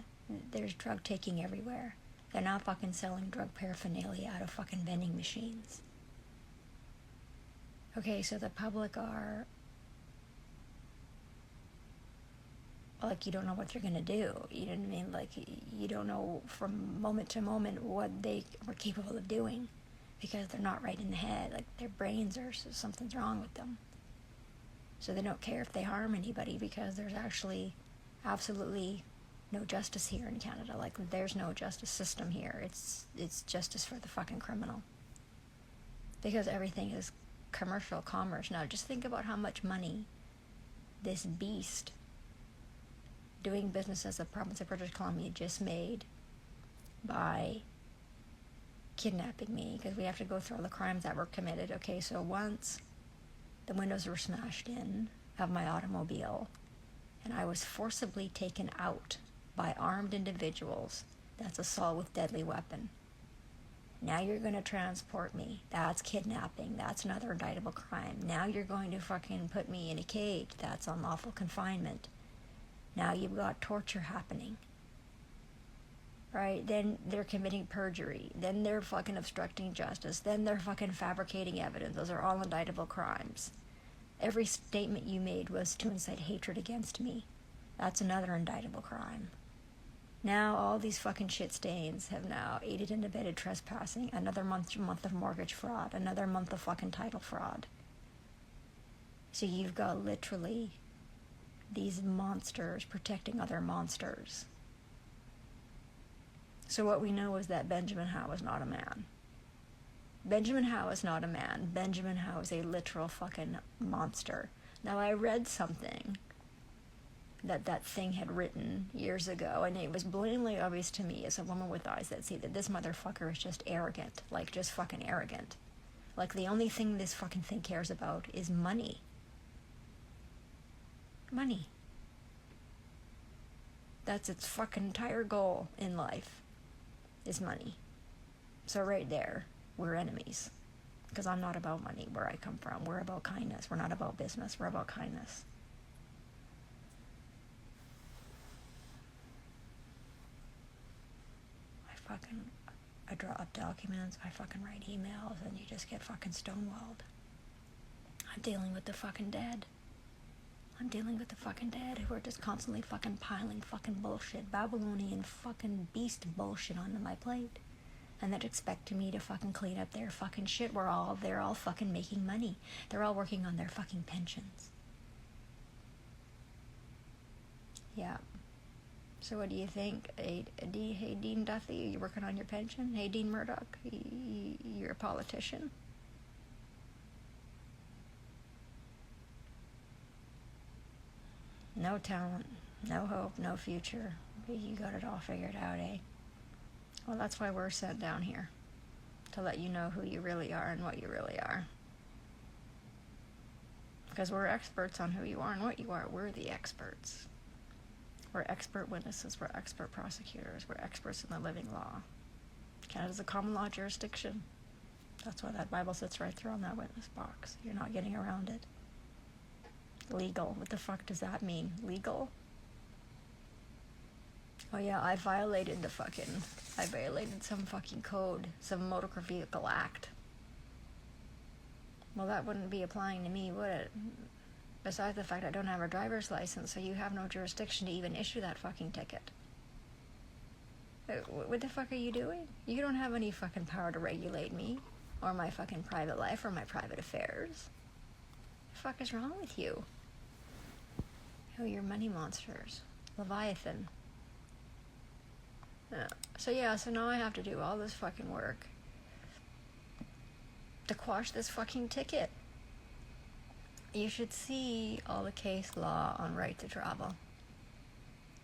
[SPEAKER 1] There's drug taking everywhere. They're not fucking selling drug paraphernalia out of fucking vending machines. Okay, so the public are... like, you don't know what they're going to do. You know what I mean? Like, you don't know from moment to moment what they were capable of doing, because they're not right in the head. Like, their brains are... something's wrong with them. So they don't care if they harm anybody, because there's actually absolutely no justice here in Canada. Like, there's no justice system here. It's justice for the fucking criminal. Because everything is commercial commerce. Now, just think about how much money this beast doing business as the province of British Columbia just made by kidnapping me, because we have to go through all the crimes that were committed. Okay, so once the windows were smashed in of my automobile and I was forcibly taken out by armed individuals, that's assault with deadly weapon. Now you're going to transport me. That's kidnapping. That's another indictable crime. Now you're going to fucking put me in a cage. That's unlawful confinement. Now you've got torture happening. Right? Then they're committing perjury. Then they're fucking obstructing justice. Then they're fucking fabricating evidence. Those are all indictable crimes. Every statement you made was to incite hatred against me. That's another indictable crime. Now all these fucking shit stains have now aided and abetted trespassing, another month of mortgage fraud, another month of fucking title fraud. So you've got literally these monsters protecting other monsters. So what we know is that Benjamin Howe is not a man. Benjamin Howe is not a man. Benjamin Howe is a literal fucking monster. Now, I read something that thing had written years ago, and it was blatantly obvious to me as a woman with eyes that see that this motherfucker is just arrogant. Like, just fucking arrogant. Like, the only thing this fucking thing cares about is money. Money. That's its fucking entire goal in life, is money. So right there, we're enemies. Because I'm not about money where I come from. We're about kindness. We're not about business. We're about kindness. I draw up documents, I fucking write emails, and you just get fucking stonewalled. I'm dealing with the fucking dead. I'm dealing with the fucking dead who are just constantly fucking piling fucking bullshit, Babylonian fucking beast bullshit onto my plate. And they're expecting me to fucking clean up their fucking shit. They're all fucking making money. They're all working on their fucking pensions. Yeah. So what do you think? Hey, Dean Duffy, you working on your pension? Hey, Dean Murdoch, you're a politician? No talent, no hope, no future. You got it all figured out, eh? Well, that's why we're sent down here. To let you know who you really are and what you really are. Because we're experts on who you are and what you are. We're the experts. We're expert witnesses, we're expert prosecutors, we're experts in the living law. Canada's a common law jurisdiction. That's why that Bible sits right there on that witness box. You're not getting around it. Legal. What the fuck does that mean? Legal? Oh yeah, I violated some fucking code, some motor vehicle act. Well, that wouldn't be applying to me, would it? Besides the fact I don't have a driver's license, so you have no jurisdiction to even issue that fucking ticket. What the fuck are you doing? You don't have any fucking power to regulate me, or my fucking private life, or my private affairs. What the fuck is wrong with you? Oh, you're money monsters. Leviathan. So now I have to do all this fucking work to quash this fucking ticket. You should see all the case law on right to travel.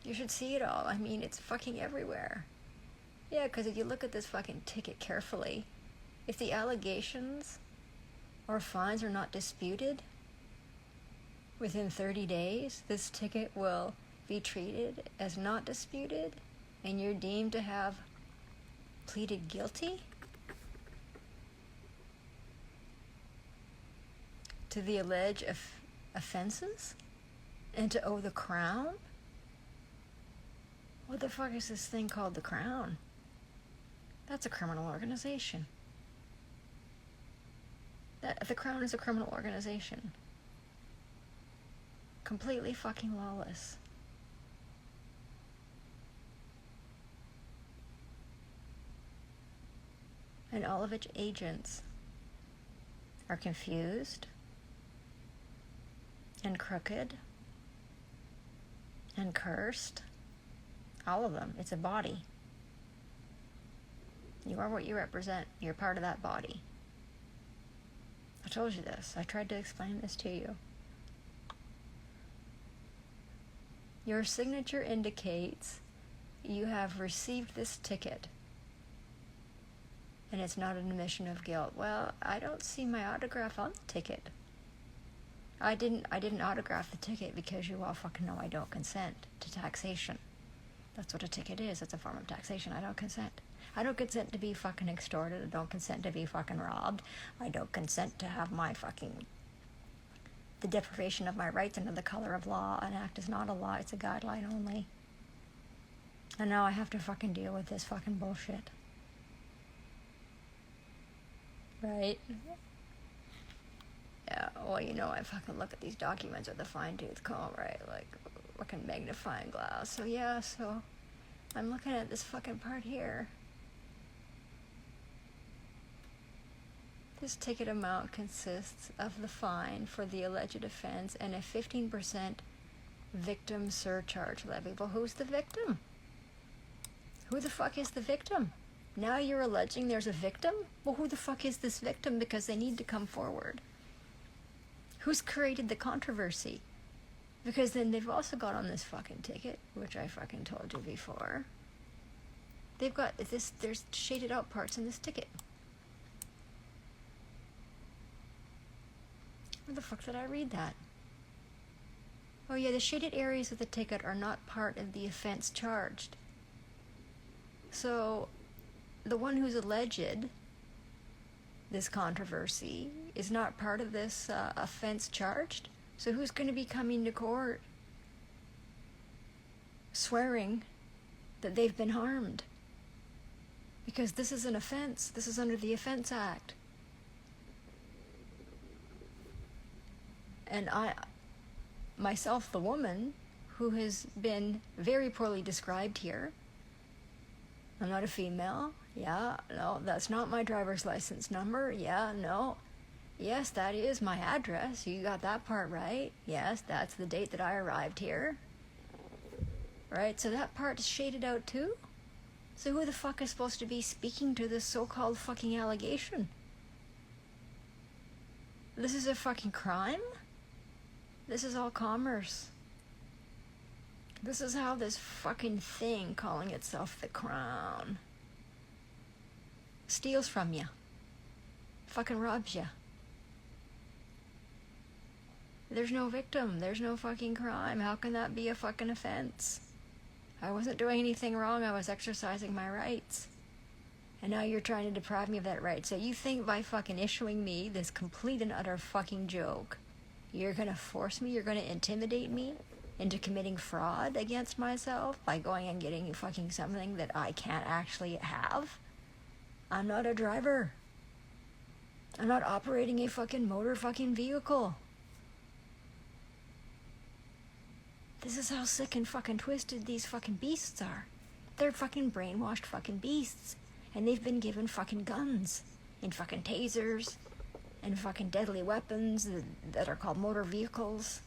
[SPEAKER 1] You should see it all. I mean, it's fucking everywhere. Yeah, because if you look at this fucking ticket carefully, if the allegations or fines are not disputed within 30 days, this ticket will be treated as not disputed, and you're deemed to have pleaded guilty to the alleged offenses and to owe the Crown? What the fuck is this thing called the Crown? That's a criminal organization. The Crown is a criminal organization. Completely fucking lawless. And all of its agents are confused and crooked and cursed. All of them. It's a body. You are what you represent. You're part of that body. I told you this. I tried to explain this to you. Your signature indicates you have received this ticket, and it's not an admission of guilt. Well, I don't see my autograph on the ticket. I didn't autograph the ticket because you all fucking know I don't consent to taxation. That's what a ticket is. It's a form of taxation. I don't consent. I don't consent to be fucking extorted. I don't consent to be fucking robbed. I don't consent to have the deprivation of my rights under the color of law. An act is not a law. It's a guideline only. And now I have to fucking deal with this fucking bullshit. Right? Yeah, well, I fucking look at these documents with a fine-tooth comb, right? Like, fucking magnifying glass. So I'm looking at this fucking part here. This ticket amount consists of the fine for the alleged offense and a 15% victim surcharge levy. Well, who's the victim? Who the fuck is the victim? Now you're alleging there's a victim? Well, who the fuck is this victim? Because they need to come forward. Who's created the controversy? Because then they've also got on this fucking ticket, which I fucking told you before. They've got there's shaded out parts in this ticket. Where the fuck did I read that? Oh yeah, the shaded areas of the ticket are not part of the offense charged. So, the one who's alleged this controversy is not part of this offense charged. So who's going to be coming to court swearing that they've been harmed? Because this is an offense. This is under the Offense Act. And I, myself, the woman who has been very poorly described here, I'm not a female. Yeah, no, that's not my driver's license number. Yeah, no. Yes, that is my address. You got that part right. Yes, that's the date that I arrived here. Right, so that part is shaded out too? So who the fuck is supposed to be speaking to this so-called fucking allegation? This is a fucking crime? This is all commerce. This is how this fucking thing calling itself the Crown steals from you. Fucking robs you. There's no victim. There's no fucking crime. How can that be a fucking offense? I wasn't doing anything wrong. I was exercising my rights. And now you're trying to deprive me of that right. So you think by fucking issuing me this complete and utter fucking joke, you're gonna force me, you're gonna intimidate me into committing fraud against myself by going and getting fucking something that I can't actually have? I'm not a driver. I'm not operating a fucking motor fucking vehicle. This is how sick and fucking twisted these fucking beasts are. They're fucking brainwashed fucking beasts. And they've been given fucking guns and fucking tasers and fucking deadly weapons that are called motor vehicles.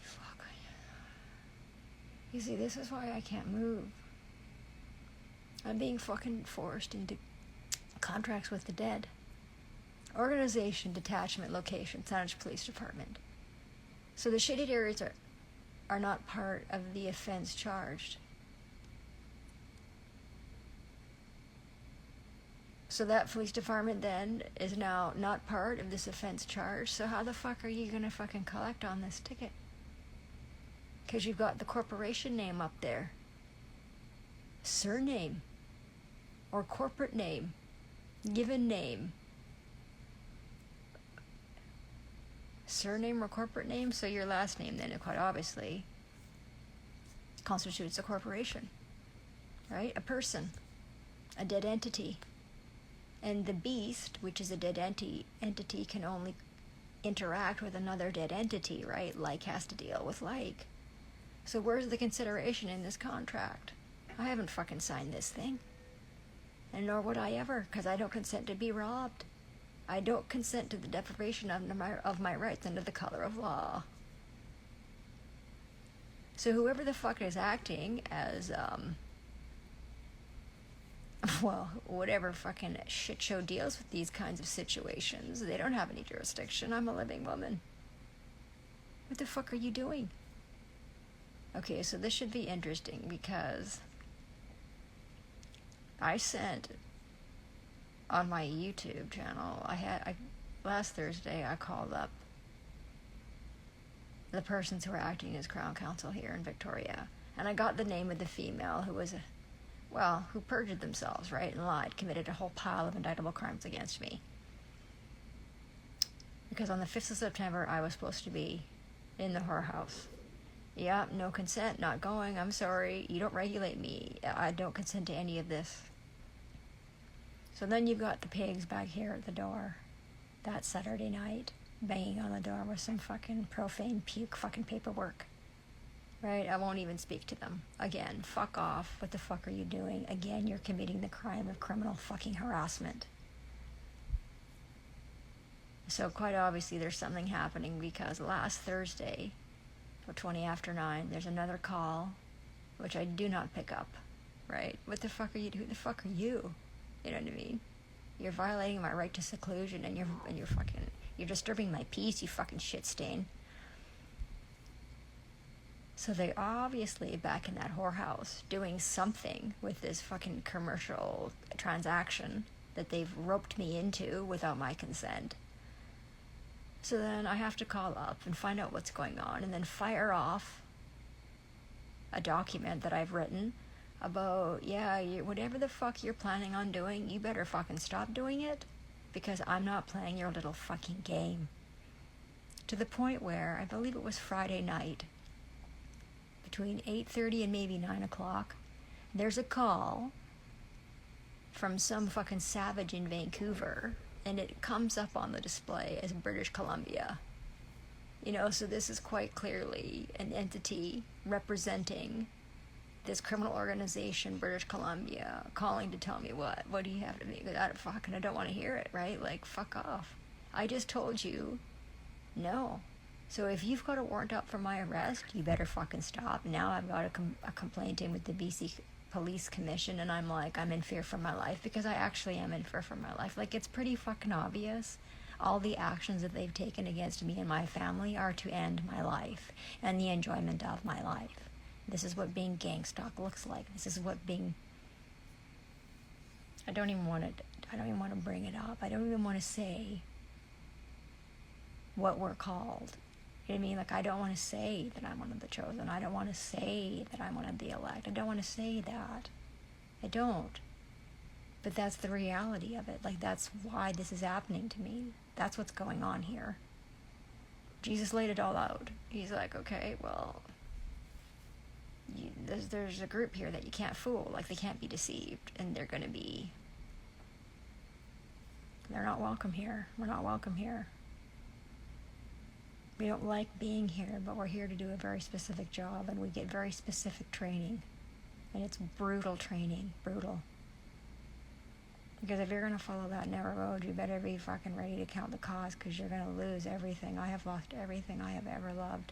[SPEAKER 1] Fuck. You see, this is why I can't move. I'm being fucking forced into contracts with the dead. Organization, detachment, location, Saanich Police Department. So the shaded areas are not part of the offense charged. So that police department then is now not part of this offense charge. So how the fuck are you gonna fucking collect on this ticket? Because you've got the corporation name up there. Surname. Or corporate name. Given name. Surname or corporate name, so your last name then, quite obviously, constitutes a corporation. Right? A person. A dead entity. And the beast, which is a dead entity, can only interact with another dead entity, right? Like has to deal with like. So where's the consideration in this contract? I haven't fucking signed this thing. And nor would I ever, because I don't consent to be robbed. I don't consent to the deprivation of my rights under the color of law. So whoever the fuck is acting as, well, whatever fucking shit show deals with these kinds of situations, they don't have any jurisdiction. I'm a living woman. What the fuck are you doing? Okay, so this should be interesting because I sent on my YouTube channel, last Thursday I called up the persons who are acting as Crown Counsel here in Victoria, and I got the name of the female who was who perjured themselves, right, and lied, committed a whole pile of indictable crimes against me. Because on the 5th of September, I was supposed to be in the whorehouse. Yeah, no consent, not going, I'm sorry, you don't regulate me, I don't consent to any of this. So then you've got the pigs back here at the door that Saturday night, banging on the door with some fucking profane puke fucking paperwork. Right? I won't even speak to them. Again, fuck off. What the fuck are you doing? Again, you're committing the crime of criminal fucking harassment. So quite obviously there's something happening because last Thursday, at 20 after 9, there's another call, which I do not pick up. Right? What the fuck are you doing? Who the fuck are you? You know what I mean? You're violating my right to seclusion and you're disturbing my peace, you fucking shit stain. So they obviously back in that whorehouse doing something with this fucking commercial transaction that they've roped me into without my consent. So then I have to call up and find out what's going on and then fire off a document that I've written about, yeah, whatever the fuck you're planning on doing, you better fucking stop doing it, because I'm not playing your little fucking game. To the point where, I believe it was Friday night, between 8:30 and maybe 9 o'clock, there's a call from some fucking savage in Vancouver, and it comes up on the display as British Columbia. You know, so this is quite clearly an entity representing this criminal organization, British Columbia, calling to tell me what? What do you have to me? I don't want to hear it, right? Like, fuck off. I just told you, no. So if you've got a warrant out for my arrest, you better fucking stop. Now I've got a complaint in with the BC Police Commission, and I'm like, I'm in fear for my life, because I actually am in fear for my life. Like, it's pretty fucking obvious. All the actions that they've taken against me and my family are to end my life and the enjoyment of my life. This is what being gang stalked looks like. This is what being... I don't even want to bring it up. I don't even want to say what we're called. You know what I mean? Like, I don't want to say that I'm one of the chosen. I don't want to say that I'm one of the elect. I don't want to say that. I don't. But that's the reality of it. Like, that's why this is happening to me. That's what's going on here. Jesus laid it all out. He's like, okay, well... there's a group here that you can't fool. Like, they can't be deceived, and they're not welcome here. We're not welcome here. We don't like being here, but we're here to do a very specific job, and we get very specific training, and it's brutal training. Brutal. Because if you're going to follow that narrow road, you better be fucking ready to count the cost, because you're going to lose everything. I have lost everything I have ever loved.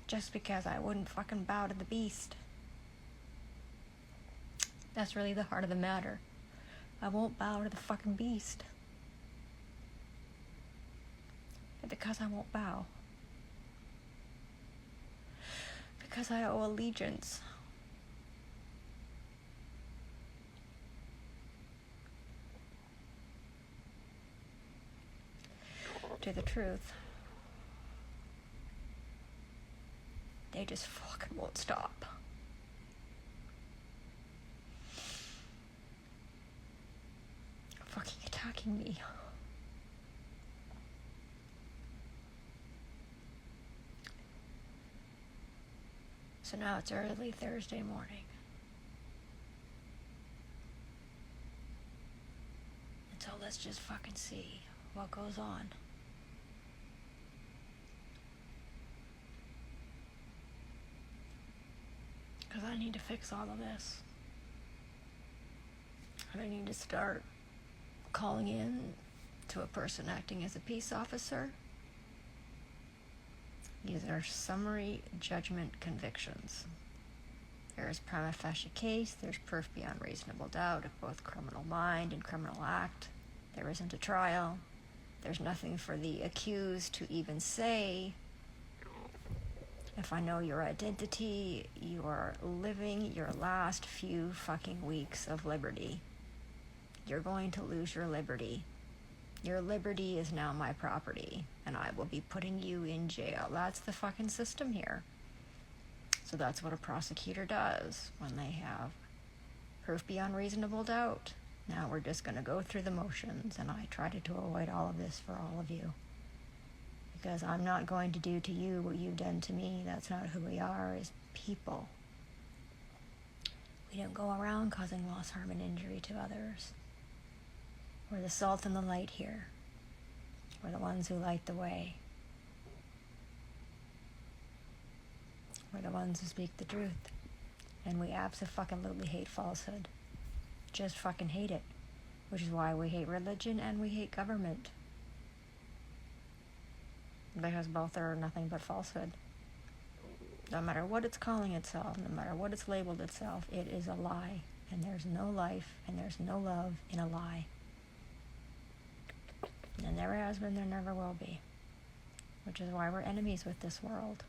[SPEAKER 1] Just because I wouldn't fucking bow to the beast. That's really the heart of the matter. I won't bow to the fucking beast. But because I won't bow. Because I owe allegiance. To the truth. They just fucking won't stop. Fucking attacking me. So now it's early Thursday morning. And so let's just fucking see what goes on. Because I need to fix all of this. And I need to start calling in to a person acting as a peace officer. These are summary judgment convictions. There is prima facie case, there's proof beyond reasonable doubt of both criminal mind and criminal act. There isn't a trial. There's nothing for the accused to even say. If I know your identity, you are living your last few fucking weeks of liberty. You're going to lose your liberty. Your liberty is now my property, and I will be putting you in jail. That's the fucking system here. So that's what a prosecutor does when they have proof beyond reasonable doubt. Now we're just going to go through the motions, and I try to avoid all of this for all of you. Because I'm not going to do to you what you've done to me. That's not who we are as people. We don't go around causing loss, harm, and injury to others. We're the salt and the light here. We're the ones who light the way. We're the ones who speak the truth. And we abso-fucking-lutely hate falsehood. Just fucking hate it. Which is why we hate religion and we hate government. Because both are nothing but falsehood. No matter what it's calling itself, no matter what it's labeled itself, it is a lie. And there's no life and there's no love in a lie. There never has been, there never will be. Which is why we're enemies with this world.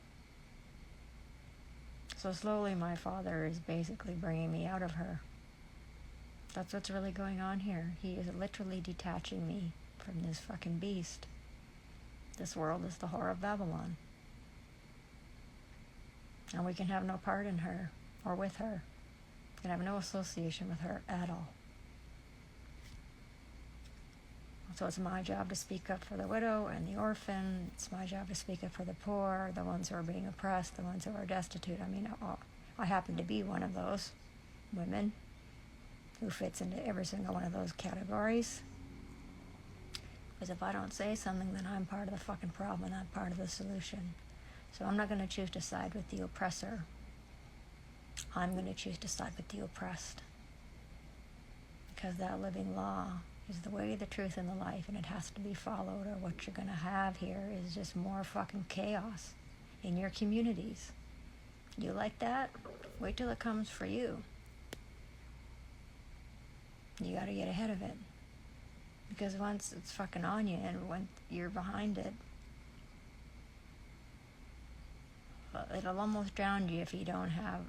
[SPEAKER 1] So slowly my father is basically bringing me out of her. That's what's really going on here. He is literally detaching me from this fucking beast. This world is the whore of Babylon. And we can have no part in her or with her. We can have no association with her at all. So it's my job to speak up for the widow and the orphan. It's my job to speak up for the poor, the ones who are being oppressed, the ones who are destitute. I mean, I happen to be one of those women who fits into every single one of those categories. Because if I don't say something, then I'm part of the fucking problem and not part of the solution. So I'm not going to choose to side with the oppressor. I'm going to choose to side with the oppressed. Because that living law is the way, the truth, and the life, and it has to be followed, or what you're going to have here is just more fucking chaos in your communities. You like that? Wait till it comes for you. You got to get ahead of it. Because once it's fucking on you and when you're behind it, it'll almost drown you if you don't have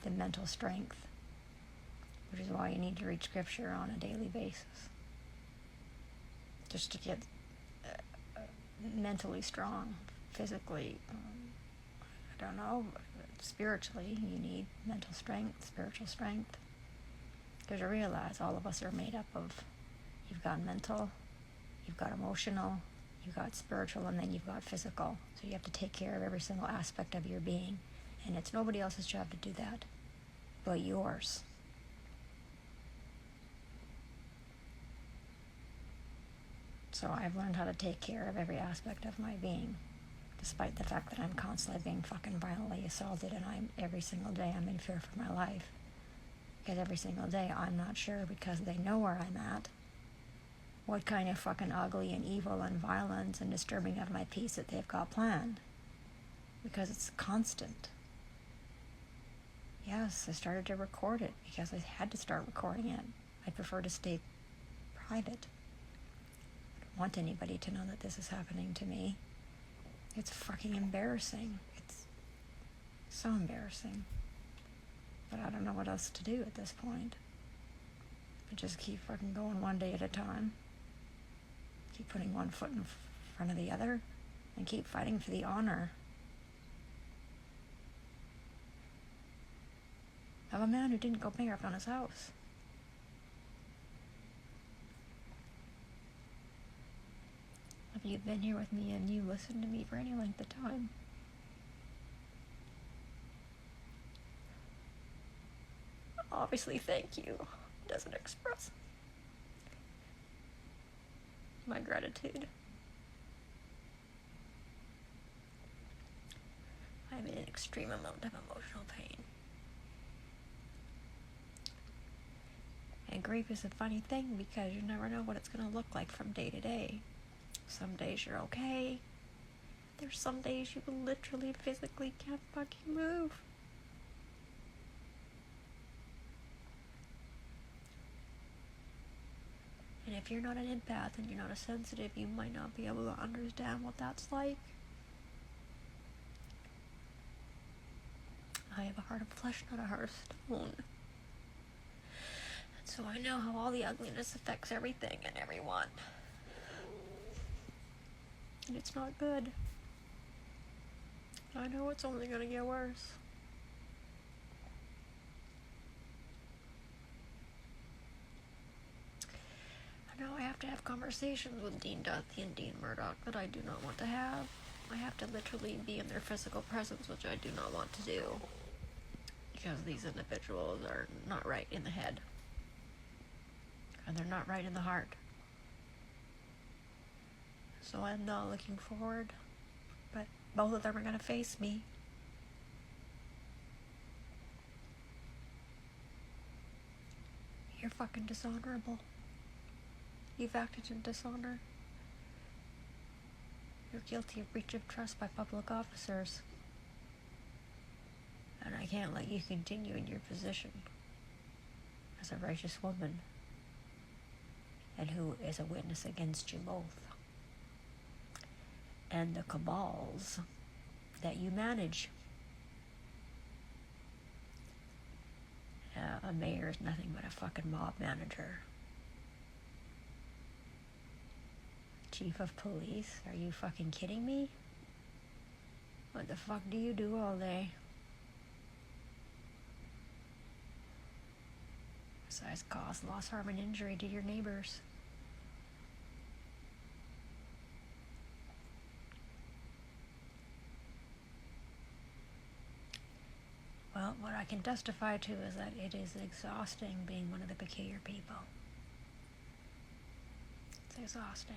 [SPEAKER 1] the mental strength, which is why you need to read scripture on a daily basis. Just to get mentally strong, physically, I don't know, spiritually, you need mental strength, spiritual strength. Because you realize all of us are made up of, you've got mental, you've got emotional, you've got spiritual, and then you've got physical. So you have to take care of every single aspect of your being. And it's nobody else's job to do that but yours. So I've learned how to take care of every aspect of my being, despite the fact that I'm constantly being fucking violently assaulted, and every single day I'm in fear for my life. Because every single day I'm not sure, because they know where I'm at, what kind of fucking ugly and evil and violence and disturbing of my peace that they've got planned. Because it's constant. Yes, I started to record it because I had to start recording it. I prefer to stay private. I don't want anybody to know that this is happening to me. It's fucking embarrassing. It's so embarrassing. But I don't know what else to do at this point. I just keep fucking going one day at a time. Keep putting one foot in front of the other. And keep fighting for the honor of a man who didn't go bankrupt on his house. If you've been here with me and you listened to me for any length of time, obviously thank you. It doesn't express my gratitude. I'm in an extreme amount of emotional pain. And grief is a funny thing because you never know what it's going to look like from day to day. Some days you're okay. There's some days you literally physically can't fucking move. And if you're not an empath and you're not a sensitive, you might not be able to understand what that's like. I have a heart of flesh, not a heart of stone. And so I know how all the ugliness affects everything and everyone. And it's not good. I know it's only going to get worse. I know I have to have conversations with Dean Duthie and Dean Murdoch that I do not want to have. I have to literally be in their physical presence, which I do not want to do. Because these individuals are not right in the head. And they're not right in the heart. So I'm not looking forward. But both of them are going to face me. You're fucking dishonorable. You've acted in dishonor. You're guilty of breach of trust by public officers. And I can't let you continue in your position as a righteous woman and who is a witness against you both. And the cabals that you manage. A mayor is nothing but a fucking mob manager. Chief of police? Are you fucking kidding me? What the fuck do you do all day? Besides cause loss, harm, and injury to your neighbors. Well, what I can testify to is that it is exhausting being one of the peculiar people. It's exhausting.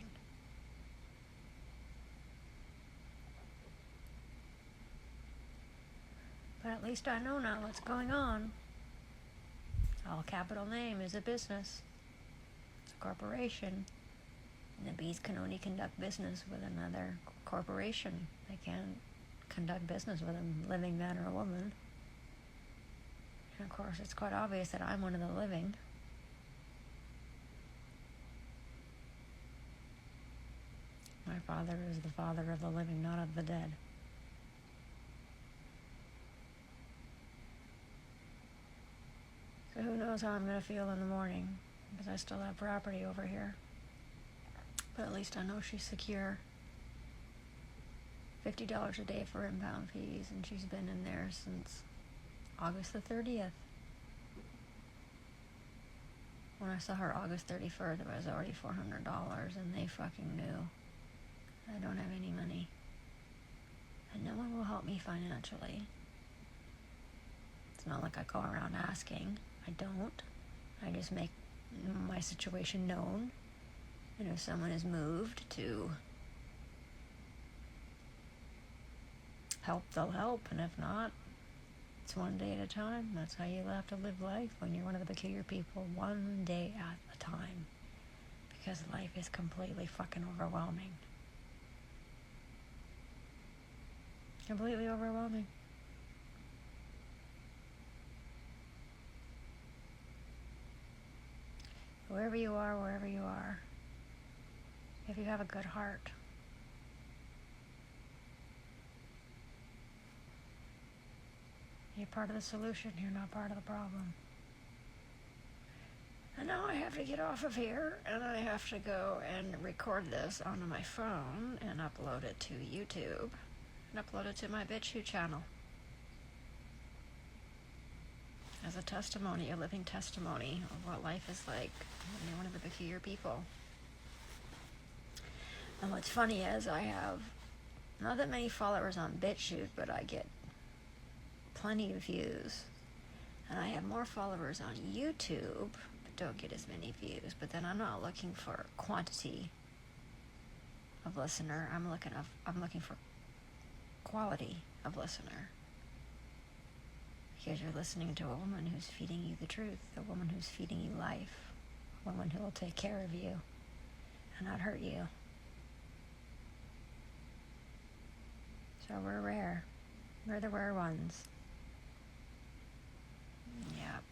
[SPEAKER 1] But at least I know now what's going on. All capital name is a business. It's a corporation. And the bees can only conduct business with another corporation. They can't conduct business with a living man or a woman. And of course, it's quite obvious that I'm one of the living. My father is the father of the living, not of the dead. So who knows how I'm going to feel in the morning, because I still have property over here. But at least I know she's secure. $50 a day for impound fees, and she's been in there since August the 30th. When I saw her August 31st, it was already $400, and they fucking knew. I don't have any money. And no one will help me financially. It's not like I go around asking. I don't. I just make my situation known. And if someone is moved to help, they'll help. And if not, it's one day at a time. That's how you have to live life when you're one of the peculiar people. One day at a time. Because life is completely fucking overwhelming. Completely overwhelming. Wherever you are, if you have a good heart, you're part of the solution, you're not part of the problem. And now I have to get off of here, and I have to go and record this onto my phone and upload it to YouTube, and upload it to my BitChute channel. As a testimony, a living testimony of what life is like when you're one of the peculiar people. And what's funny is I have not that many followers on BitChute, but I get plenty of views. And I have more followers on YouTube, but don't get as many views. But then I'm not looking for quantity of listener. I'm looking for quality of listener. Because you're listening to a woman who's feeding you the truth, a woman who's feeding you life, a woman who will take care of you and not hurt you. So we're rare. We're the rare ones. Yep.